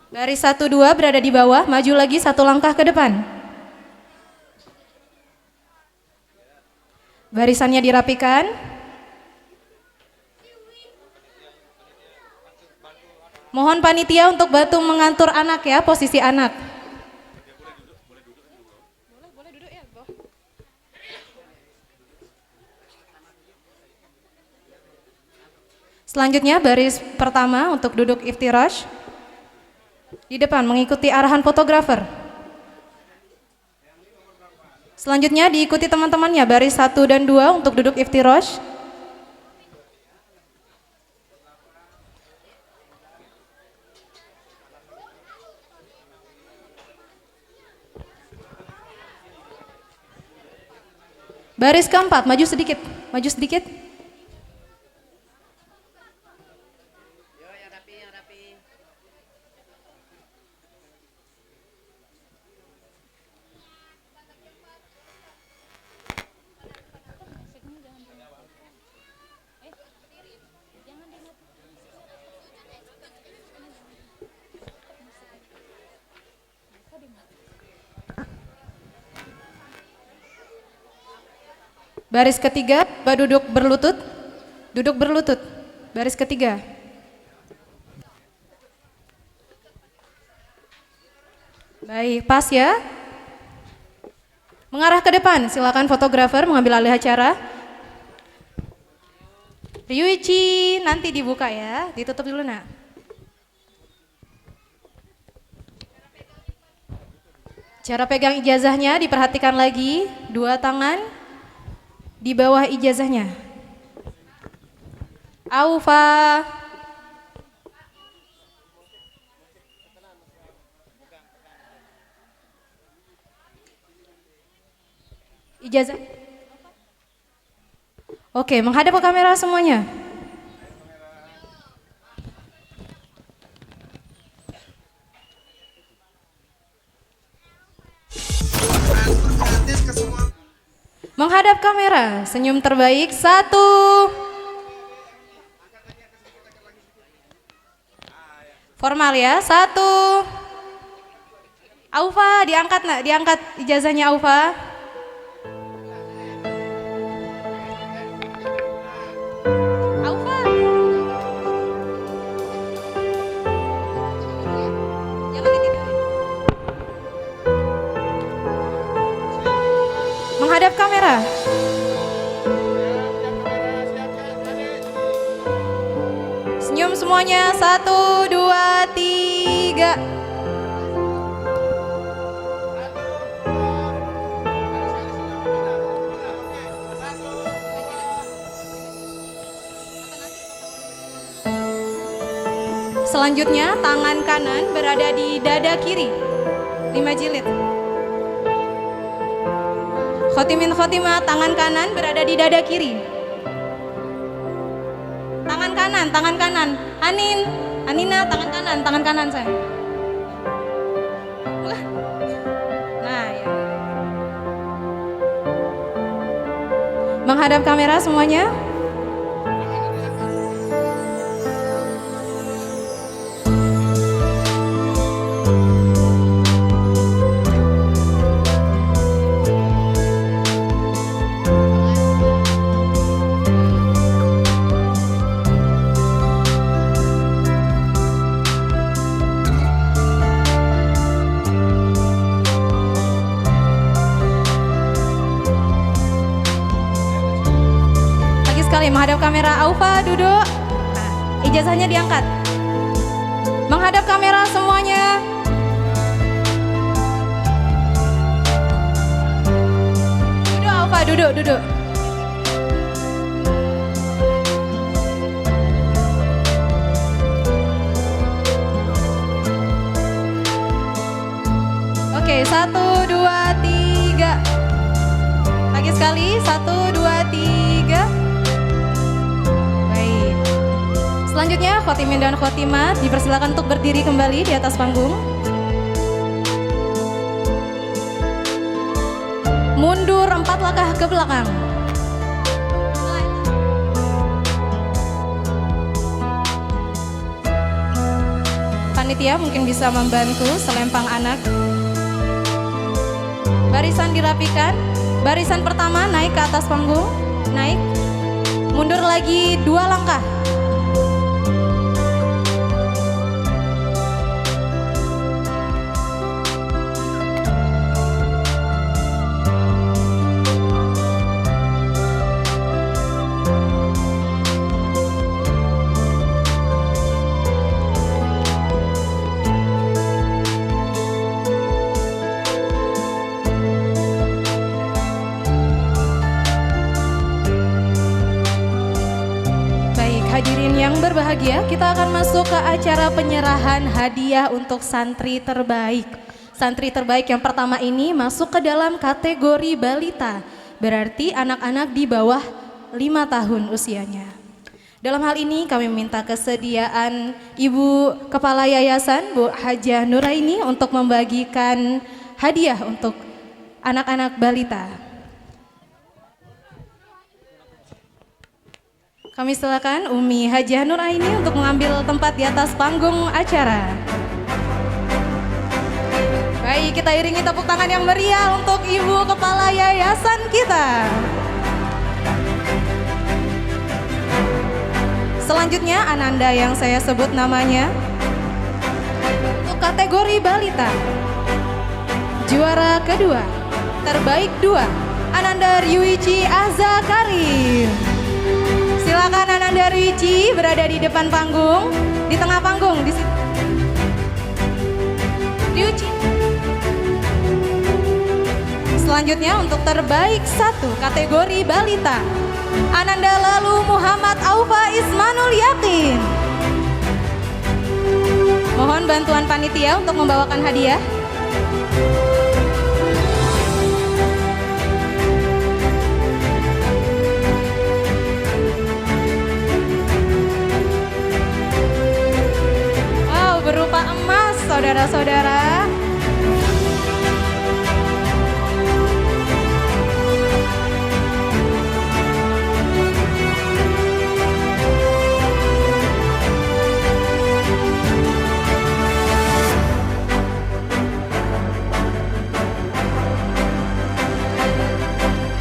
Baris 1, 2 berada di bawah, maju lagi 1 langkah ke depan. Barisannya dirapikan. Mohon panitia untuk bantu mengatur anak ya, posisi anak. Boleh duduk ya, Boh. Selanjutnya baris pertama untuk duduk iftirash. Di depan mengikuti arahan fotografer. Selanjutnya diikuti teman-temannya baris 1 dan 2 untuk duduk iftirash. Baris keempat, maju sedikit, maju sedikit. Baris ketiga, duduk berlutut. Duduk berlutut. Baris ketiga. Baik, pas ya. Mengarah ke depan, silakan fotografer mengambil alih acara. Ryuichi, nanti dibuka ya, ditutup dulu nak. Cara pegang ijazahnya diperhatikan lagi, 2 tangan di bawah ijazahnya. Aufa. Ijazah. Oke, menghadap ke kamera semuanya. Menghadap kamera, senyum terbaik 1. Formal ya, 1. Aufa, diangkat nak, diangkat ijazahnya Aufa. Aufa. Jangan ditidurin. Menghadap kamera. Senyum semuanya, 1, 2, 3. Selanjutnya tangan kanan berada di dada kiri, 5 jilid. Khotimin khotimah, tangan kanan berada di dada kiri. Tangan kanan. Anina, tangan kanan saya. Menghadap kamera semuanya. Sekali menghadap kamera. Aufa duduk. Nah, ijazahnya diangkat. Menghadap kamera semuanya. Duduk Aufa, duduk. Oke, 1, 2, 3. Lagi sekali, 1, 2, 3. Selanjutnya Khotimin dan Khotimat dipersilakan untuk berdiri kembali di atas panggung. Mundur 4 langkah ke belakang. Panitia mungkin bisa membantu selempang anak. Barisan dirapikan. Barisan pertama naik ke atas panggung. Naik. Mundur lagi 2 langkah. Hadirin yang berbahagia, kita akan masuk ke acara penyerahan hadiah untuk santri terbaik. Santri terbaik yang pertama ini masuk ke dalam kategori balita, berarti anak-anak di bawah 5 tahun usianya. Dalam hal ini kami meminta kesediaan Ibu Kepala Yayasan, Bu Hajah Nuraini, untuk membagikan hadiah untuk anak-anak balita. Kami silakan Umi Hajah Nuraini untuk mengambil tempat di atas panggung acara. Baik, kita iringi tepuk tangan yang meriah untuk Ibu Kepala Yayasan kita. Selanjutnya Ananda yang saya sebut namanya. Untuk kategori balita, juara kedua, terbaik 2, Ananda Ryuichi Azakarim. Silakan Ananda Ryuichi berada di depan panggung, di tengah panggung di situ. Ryuichi. Selanjutnya untuk terbaik 1 kategori balita, Ananda Lalu Muhammad Aufa Ismanul Yakin. Mohon bantuan panitia untuk membawakan hadiah. Berupa emas, saudara-saudara.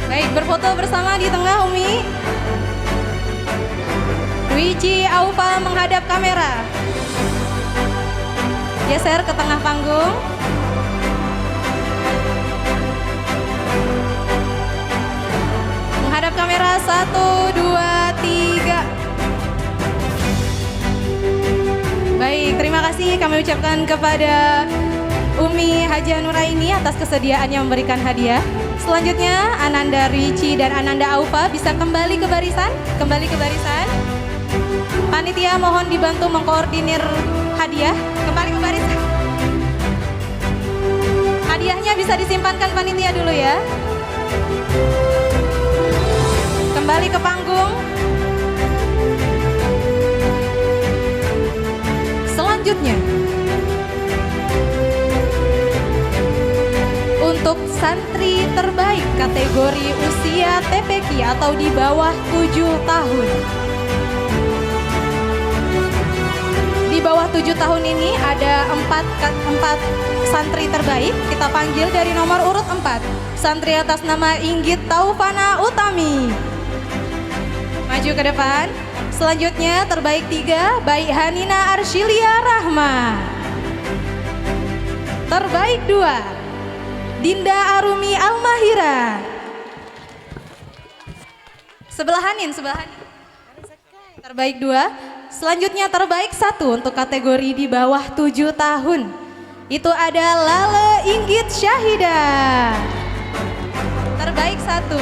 Baik, berfoto bersama di tengah, Umi. Ryuichi Aufa menghadap kamera. Geser ke tengah panggung. Menghadap kamera, 1, 2, 3. Baik, terima kasih kami ucapkan kepada Umi Hajah Nuraini atas kesediaannya memberikan hadiah. Selanjutnya Ananda Ryuichi dan Ananda Aufa bisa kembali ke barisan. Panitia mohon dibantu mengkoordinir hadiah. Kembali ke barisan. Hadiahnya bisa disimpankan panitia dulu ya. Kembali ke panggung. Selanjutnya untuk santri terbaik kategori usia TPQ atau di bawah 7 tahun. Di bawah 7 tahun ini ada 4 santri terbaik. Kita panggil dari nomor urut 4. Santri atas nama Inggit Taufana Utami. Maju ke depan. Selanjutnya terbaik 3, Baik Hanina Arshilia Rahma. Terbaik 2, Dinda Arumi Almahira. Sebelahanin. Terbaik 2. Selanjutnya terbaik 1 untuk kategori di bawah 7 tahun. Itu ada Lale Inggit Syahida. Terbaik 1.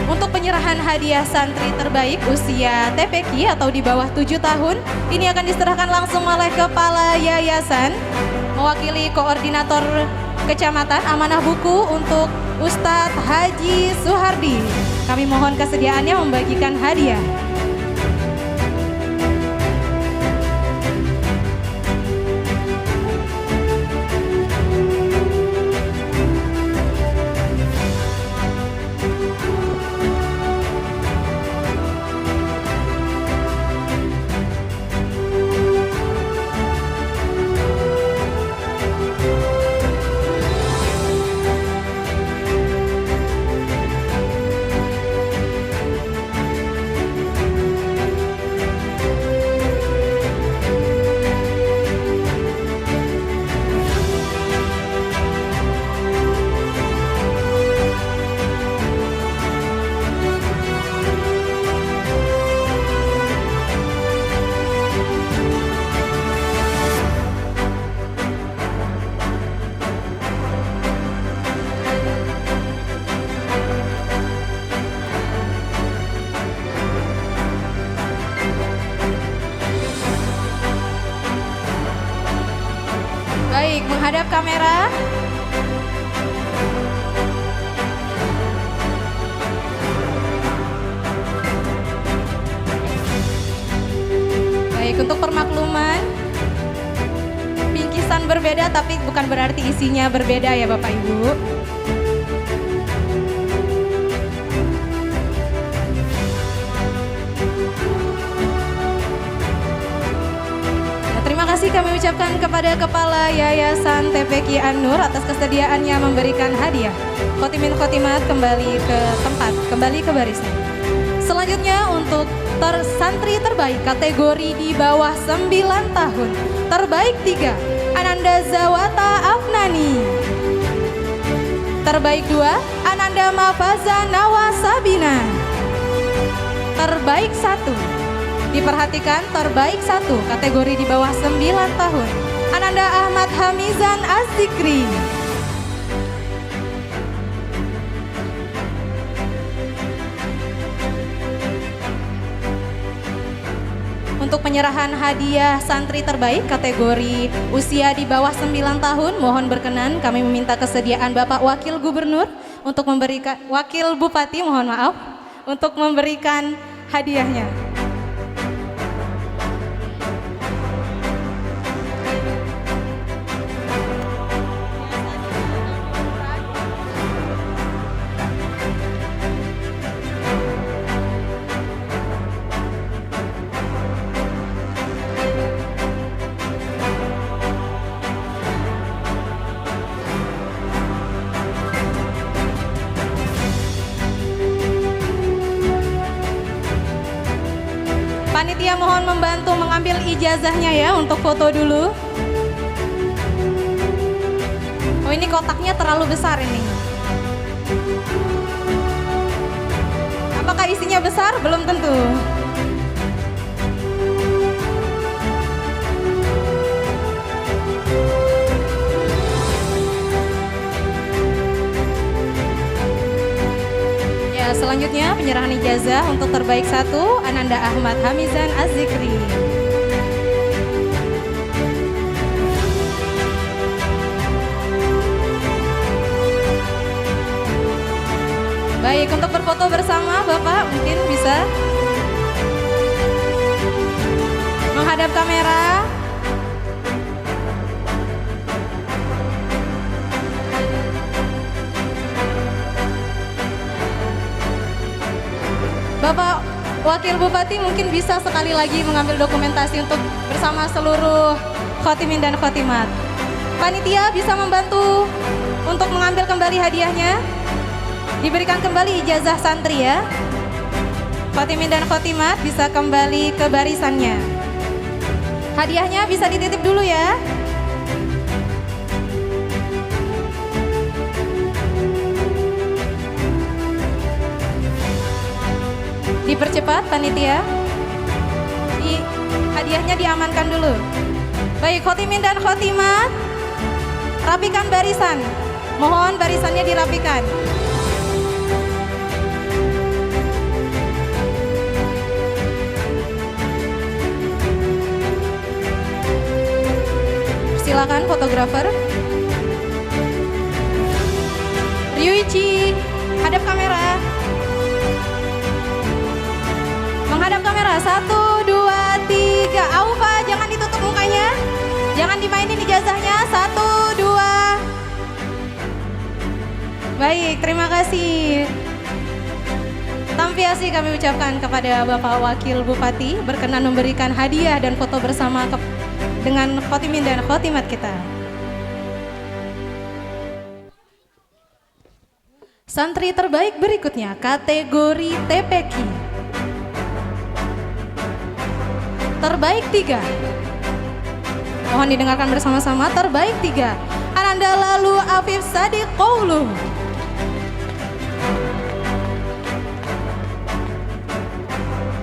Untuk penyerahan hadiah santri terbaik usia TPQ atau di bawah 7 tahun, ini akan diserahkan langsung oleh Kepala Yayasan mewakili Koordinator Kecamatan Amanah Buku untuk Ustadz Haji Suhardi. Kami mohon kesediaannya membagikan hadiah. Baik, menghadap kamera. Baik, untuk permakluman, bingkisan berbeda tapi bukan berarti isinya berbeda ya Bapak Ibu. Terima kasih kami ucapkan kepada Kepala Yayasan TPQ An-Nur atas kesediaannya memberikan hadiah. Khotimin khotimat kembali ke tempat, kembali ke barisan. Selanjutnya untuk santri terbaik kategori di bawah 9 tahun. Terbaik 3, Ananda Zawata Afnani. Terbaik 2, Ananda Mafaza Nawasabina. Terbaik 1. Diperhatikan terbaik 1 kategori di bawah 9 tahun, Ananda Ahmad Hamizan Azikri. Untuk penyerahan hadiah santri terbaik kategori usia di bawah 9 tahun, mohon berkenan kami meminta kesediaan Bapak Wakil Gubernur untuk memberikan, Wakil Bupati mohon maaf, untuk memberikan hadiahnya. Panitia mohon membantu mengambil ijazahnya ya untuk foto dulu. Oh ini kotaknya terlalu besar ini. Apakah isinya besar? Belum tentu. Selanjutnya penyerahan ijazah untuk terbaik 1 Ananda Ahmad Hamizan Azikri. Baik, untuk berfoto bersama Bapak mungkin bisa menghadap menghadap kamera. Bapak Wakil Bupati mungkin bisa sekali lagi mengambil dokumentasi untuk bersama seluruh khotimin dan khotimat. Panitia bisa membantu untuk mengambil kembali hadiahnya. Diberikan kembali ijazah santri ya. Khotimin dan khotimat bisa kembali ke barisannya. Hadiahnya bisa dititip dulu ya. Dipercepat panitia. Hadiahnya diamankan dulu. Baik, khotimin dan khotimat, rapikan barisan. Mohon barisannya dirapikan. Silakan fotografer. Ryuichi, hadap kamera. Menghadap kamera, 1, 2, 3. Aufa, jangan ditutup mukanya. Jangan dimainin ijazahnya. 1, 2. Baik, terima kasih. Tampiasi kami ucapkan kepada Bapak Wakil Bupati berkenan memberikan hadiah dan foto bersama dengan khotimin dan khotimat kita. Santri terbaik berikutnya kategori TPQ. Terbaik 3. Mohon didengarkan bersama-sama. Terbaik 3. Ananda Lalu Afif Sadiq Qaulu.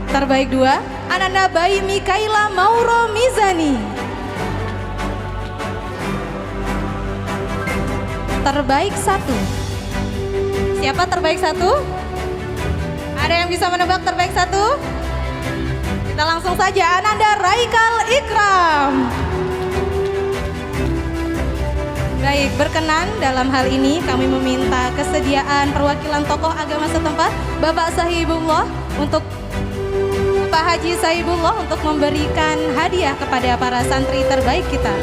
Terbaik 2. Ananda Bayi Mikaila Mauro Mizani. Terbaik 1. Siapa terbaik 1? Ada yang bisa menebak terbaik 1? Kita langsung saja, Ananda Raikal Ikram. Baik, berkenan dalam hal ini kami meminta kesediaan perwakilan tokoh agama setempat, Bapak Sahibullah, untuk Pak Haji Sahibullah untuk memberikan hadiah kepada para santri terbaik kita.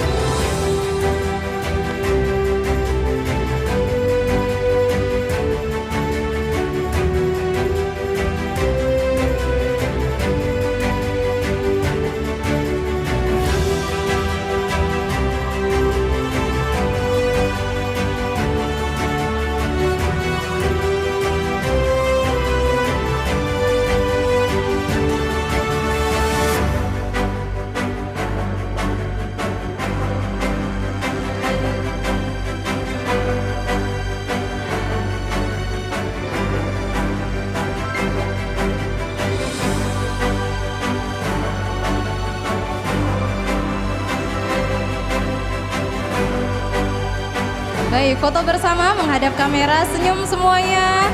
Baik, foto bersama menghadap kamera, senyum semuanya.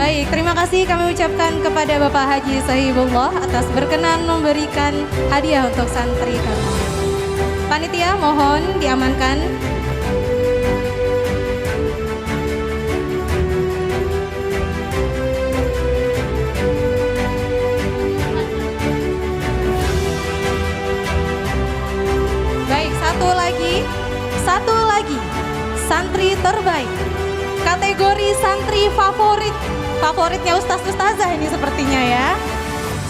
Baik, terima kasih kami ucapkan kepada Bapak Haji Sahibullah atas berkenan memberikan hadiah untuk santri kami. Panitia mohon diamankan. Baik, satu lagi, santri terbaik. Kategori santri favoritnya Ustazah ini sepertinya ya.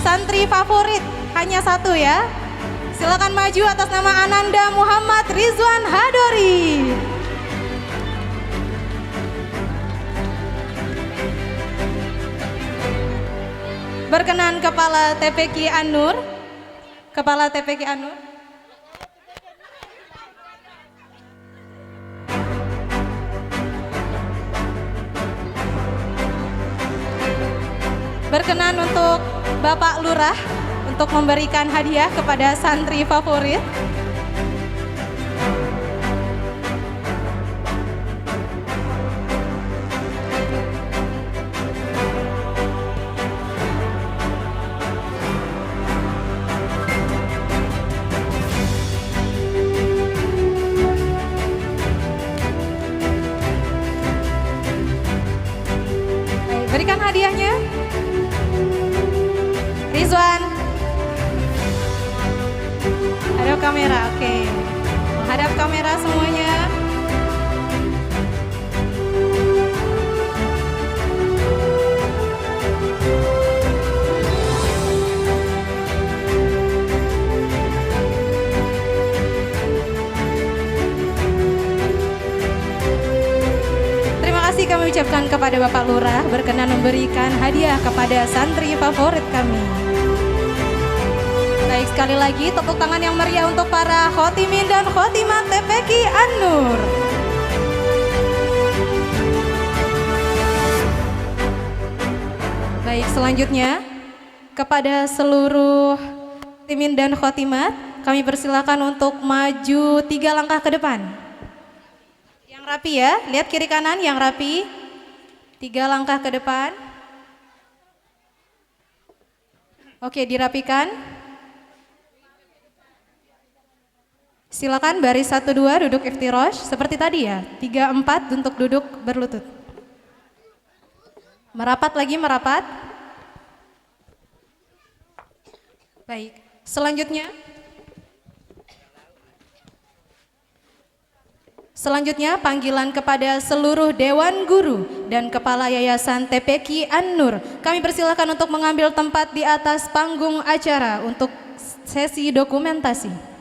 Santri favorit hanya 1 ya. Silakan maju atas nama Ananda Muhammad Rizwan Hadori. Berkenan Kepala TPQ An-Nur. Kepala TPQ An-Nur. Berkenan untuk Bapak Lurah untuk memberikan hadiah kepada santri favorit. hadiahnya? Rizwan. Hadap kamera, oke. Menghadap kamera semuanya. Kami ucapkan kepada Bapak Lurah berkenan memberikan hadiah kepada santri favorit kami. Baik, sekali lagi tepuk tangan yang meriah untuk para khotimin dan khotimat TPQ An-Nur. Baik, selanjutnya kepada seluruh khotimin dan khotimat kami persilakan untuk maju 3 langkah ke depan. Yang rapi ya, lihat kiri kanan yang rapi. 3 langkah ke depan. Oke, dirapikan. Silakan baris 1 2 duduk iftirosh seperti tadi ya. 3 4 untuk duduk berlutut. Merapat lagi, merapat. Baik, selanjutnya panggilan kepada seluruh Dewan Guru dan Kepala Yayasan TPQ An-Nur. Kami persilakan untuk mengambil tempat di atas panggung acara untuk sesi dokumentasi.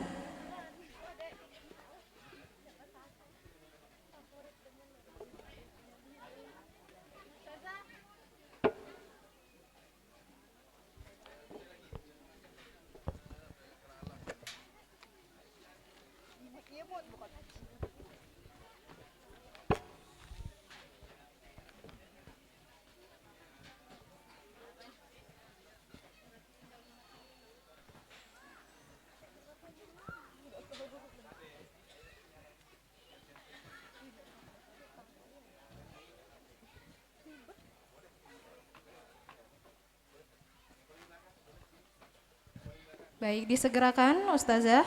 Baik, disegerakan Ustazah.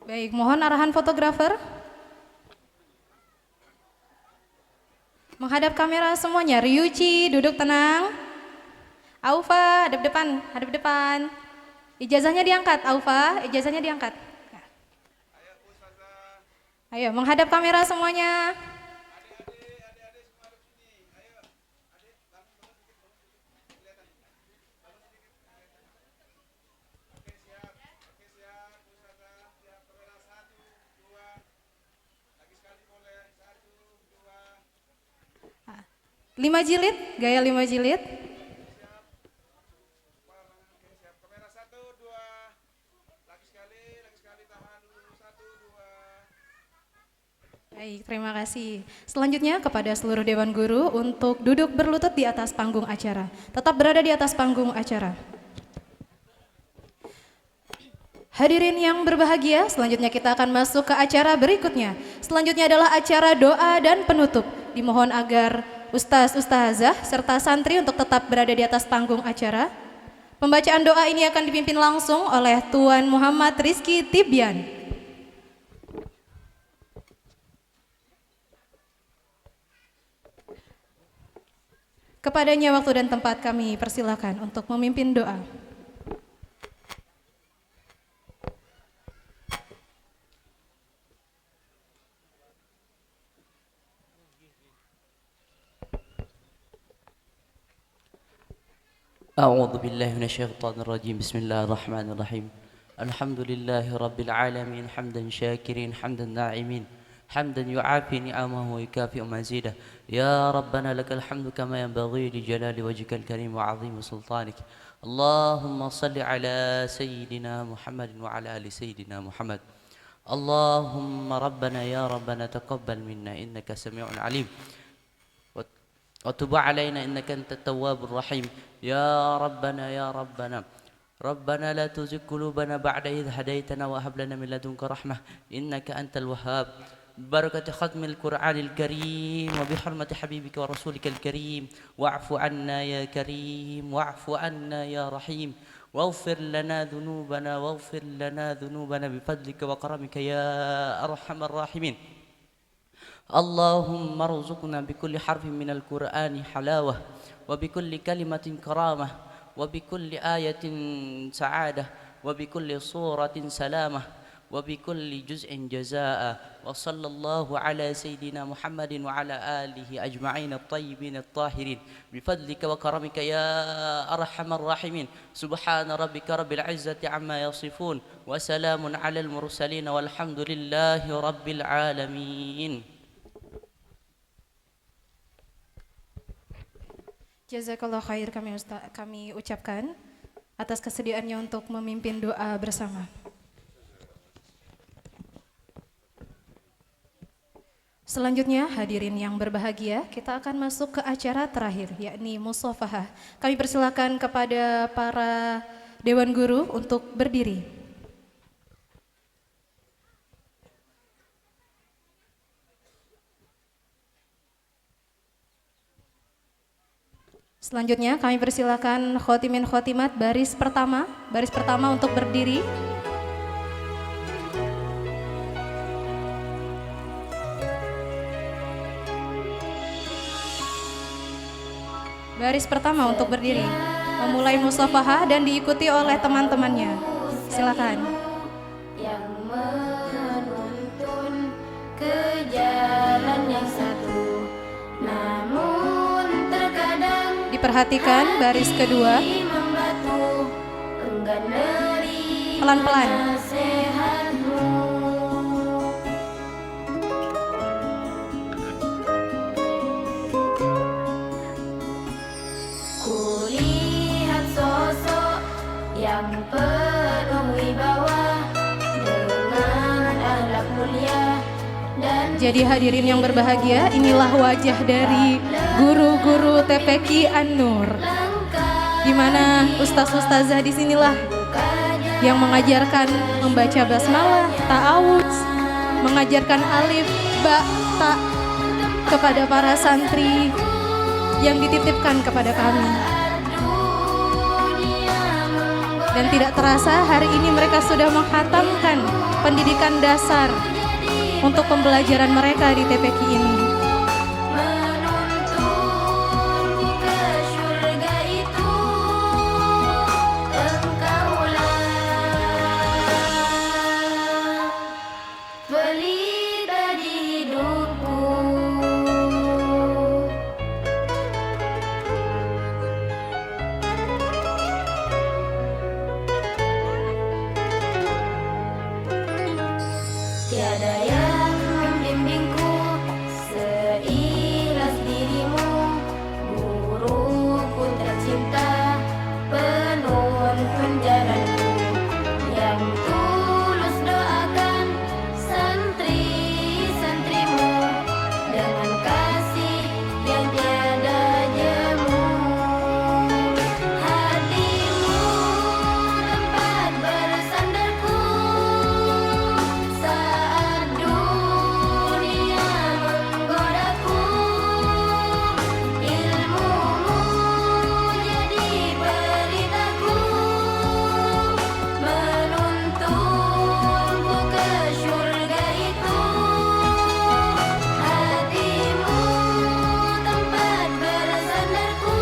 Baik, mohon arahan fotografer. Menghadap kamera semuanya. Ryuchi duduk tenang. Aufa hadap depan, hadap depan. Ijazahnya diangkat, Aufa, ijazahnya diangkat. Ayo, menghadap kamera semuanya. Lima jilid, gaya 5 jilid. Kamera 1, 2, lagi sekali tahan dulu 1, 2. Baik, terima kasih. Selanjutnya kepada seluruh Dewan Guru untuk duduk berlutut di atas panggung acara. Tetap berada di atas panggung acara. Hadirin yang berbahagia, selanjutnya kita akan masuk ke acara berikutnya. Selanjutnya adalah acara doa dan penutup. Dimohon agar ustaz-ustazah serta santri untuk tetap berada di atas panggung acara. Pembacaan doa ini akan dipimpin langsung oleh Tuan Muhammad Rizky Tibyan. Kepadanya waktu dan tempat kami persilakan untuk memimpin doa. أعوذ بالله من الشيطان الرجيم بسم الله الرحمن الرحيم الحمد لله رب العالمين حمدا شاكرين حمدا ناعمين حمدا يعافي نعمه ويكافئ مزيده يا ربنا لك الحمد كما ينبغي لجلال وجهك الكريم وعظيم سلطانك اللهم صل على سيدنا محمد وعلى آل سيدنا محمد اللهم ربنا يا ربنا تقبل منا إنك سميع عليم وتب علينا إنك أنت التواب الرحيم يا ربنا ربنا لا تزغ قلوبنا بعد إذ هديتنا وهب لنا من لدنك رحمة إنك أنت الوهاب بركة ختم القرآن الكريم وبحرمة حبيبك ورسولك الكريم واعف عنا يا كريم واعف عنا يا رحيم واغفر لنا ذنوبنا بفضلك وكرمك يا أرحم الراحمين اللهم ارزقنا بكل حرف من القرآن حلاوة وبكل كلمة كرامة وبكل آية سعادة وبكل صورة سلامة وبكل جزء جزاء وصلى الله على سيدنا محمد وعلى آله أجمعين الطيبين الطاهرين بفضلك وكرمك يا أرحم الراحمين سبحان ربك رب العزة عما يصفون وسلام على المرسلين والحمد لله رب العالمين. Jazakallah khair kami ucapkan atas kesediaannya untuk memimpin doa bersama. Selanjutnya hadirin yang berbahagia, kita akan masuk ke acara terakhir yakni musafahah. Kami persilakan kepada para dewan guru untuk berdiri. Selanjutnya kami persilakan khotimin khotimat baris pertama untuk berdiri. Baris pertama untuk berdiri, memulai musafahah dan diikuti oleh teman-temannya. Silakan. Yang menuntun ke jalan yang satu, namun terkadang Diperhatikan baris kedua, membatu, enggan nerima pelan-pelan. nasihatmu. Kulihat sosok yang penuh wibawa dengan akhlak mulia dan Jadi hadirin yang berbahagia, inilah wajah dari guru-guru TPQ An-Nur, di mana ustaz-ustazah di sinilah yang mengajarkan membaca basmalah, ta'awudz, mengajarkan alif, ba, ta kepada para santri yang dititipkan kepada kami. Dan tidak terasa hari ini mereka sudah menghatamkan pendidikan dasar untuk pembelajaran mereka di TPQ ini. menuntunku ke surga itu, engkaulah pelita di hidupku. Tiada yang membimbingku seikhlas dirimu, guruku tercinta, penuntun jalanku, yang tulus doakan santri-santrimu dengan kasih yang tiada jemu. Hatimu tempat bersandarku saat dunia menggodaku, ilmumu jadi pelitaku, menuntunku ke surga itu. Hatimu tempat bersandarku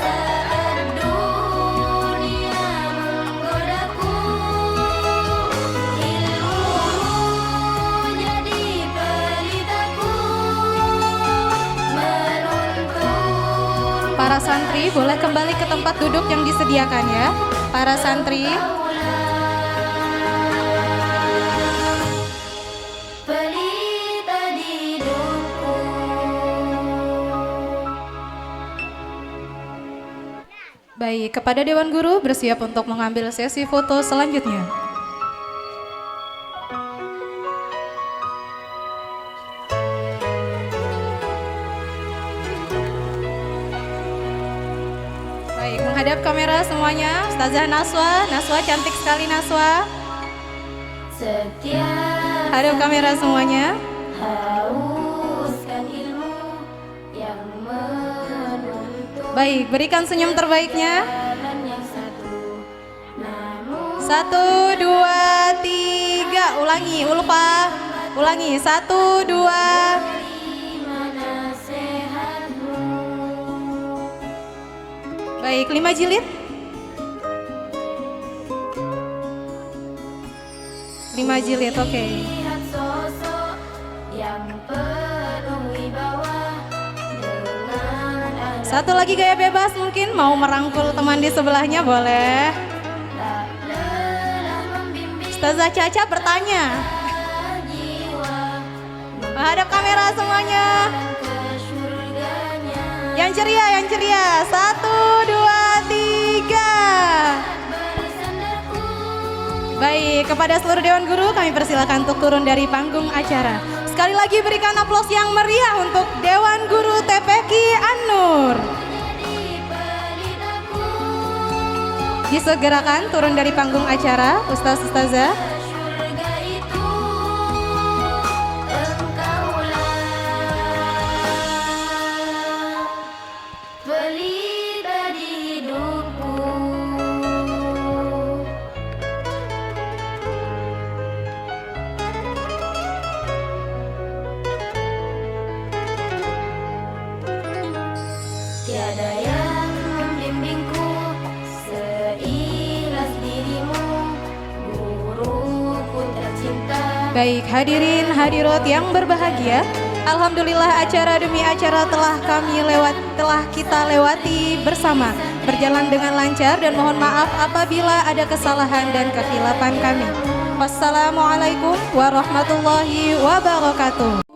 saat dunia menggodaku, ilmumu jadi pelitaku, menuntun Para santri boleh kembali ke tempat duduk yang disediakan ya. Para santri, pelita di hidupku. baik, kepada Dewan Guru bersiap untuk mengambil sesi foto selanjutnya. Baik, menghadap kamera semuanya. Ustazah Naswa, Naswa cantik sekali Naswa. Setiap Hadap kamera semuanya. hauskan ilmu yang menuntut Baik, berikan senyum terbaiknya. jalan yang satu. Namun 1, 2, 3. Ulangi, Ulfa. Ulangi, 1, 2. di mana sehatmu? Baik, 5 jilid. 5 jilid, oke. Lihat sosok yang penuh wibawa dengan adab Satu lagi gaya bebas mungkin, mau merangkul teman di sebelahnya boleh. tak lelah membimbing Ustazah Caca bertanya. jiwa Menghadap kamera semuanya. ke surganya. Yang ceria, yang ceria. 1, 2, 3. Bersandarku Baik, kepada seluruh Dewan Guru kami persilakan untuk turun dari panggung acara. Sekali lagi berikan aplaus yang meriah untuk Dewan Guru TPQ An-Nur. jadi pelitaku Disegerakan turun dari panggung acara, Ustaz-Ustazah. surga itu engkaulah pelita di hidupku. Tiada yang membimbingku seikhlas dirimu, guruku tercinta. Baik, hadirin hadirat yang berbahagia. Alhamdulillah acara demi acara telah kita lewati bersama, berjalan dengan lancar dan mohon maaf apabila ada kesalahan dan kekhilafan kami. Wassalamualaikum warahmatullahi wabarakatuh.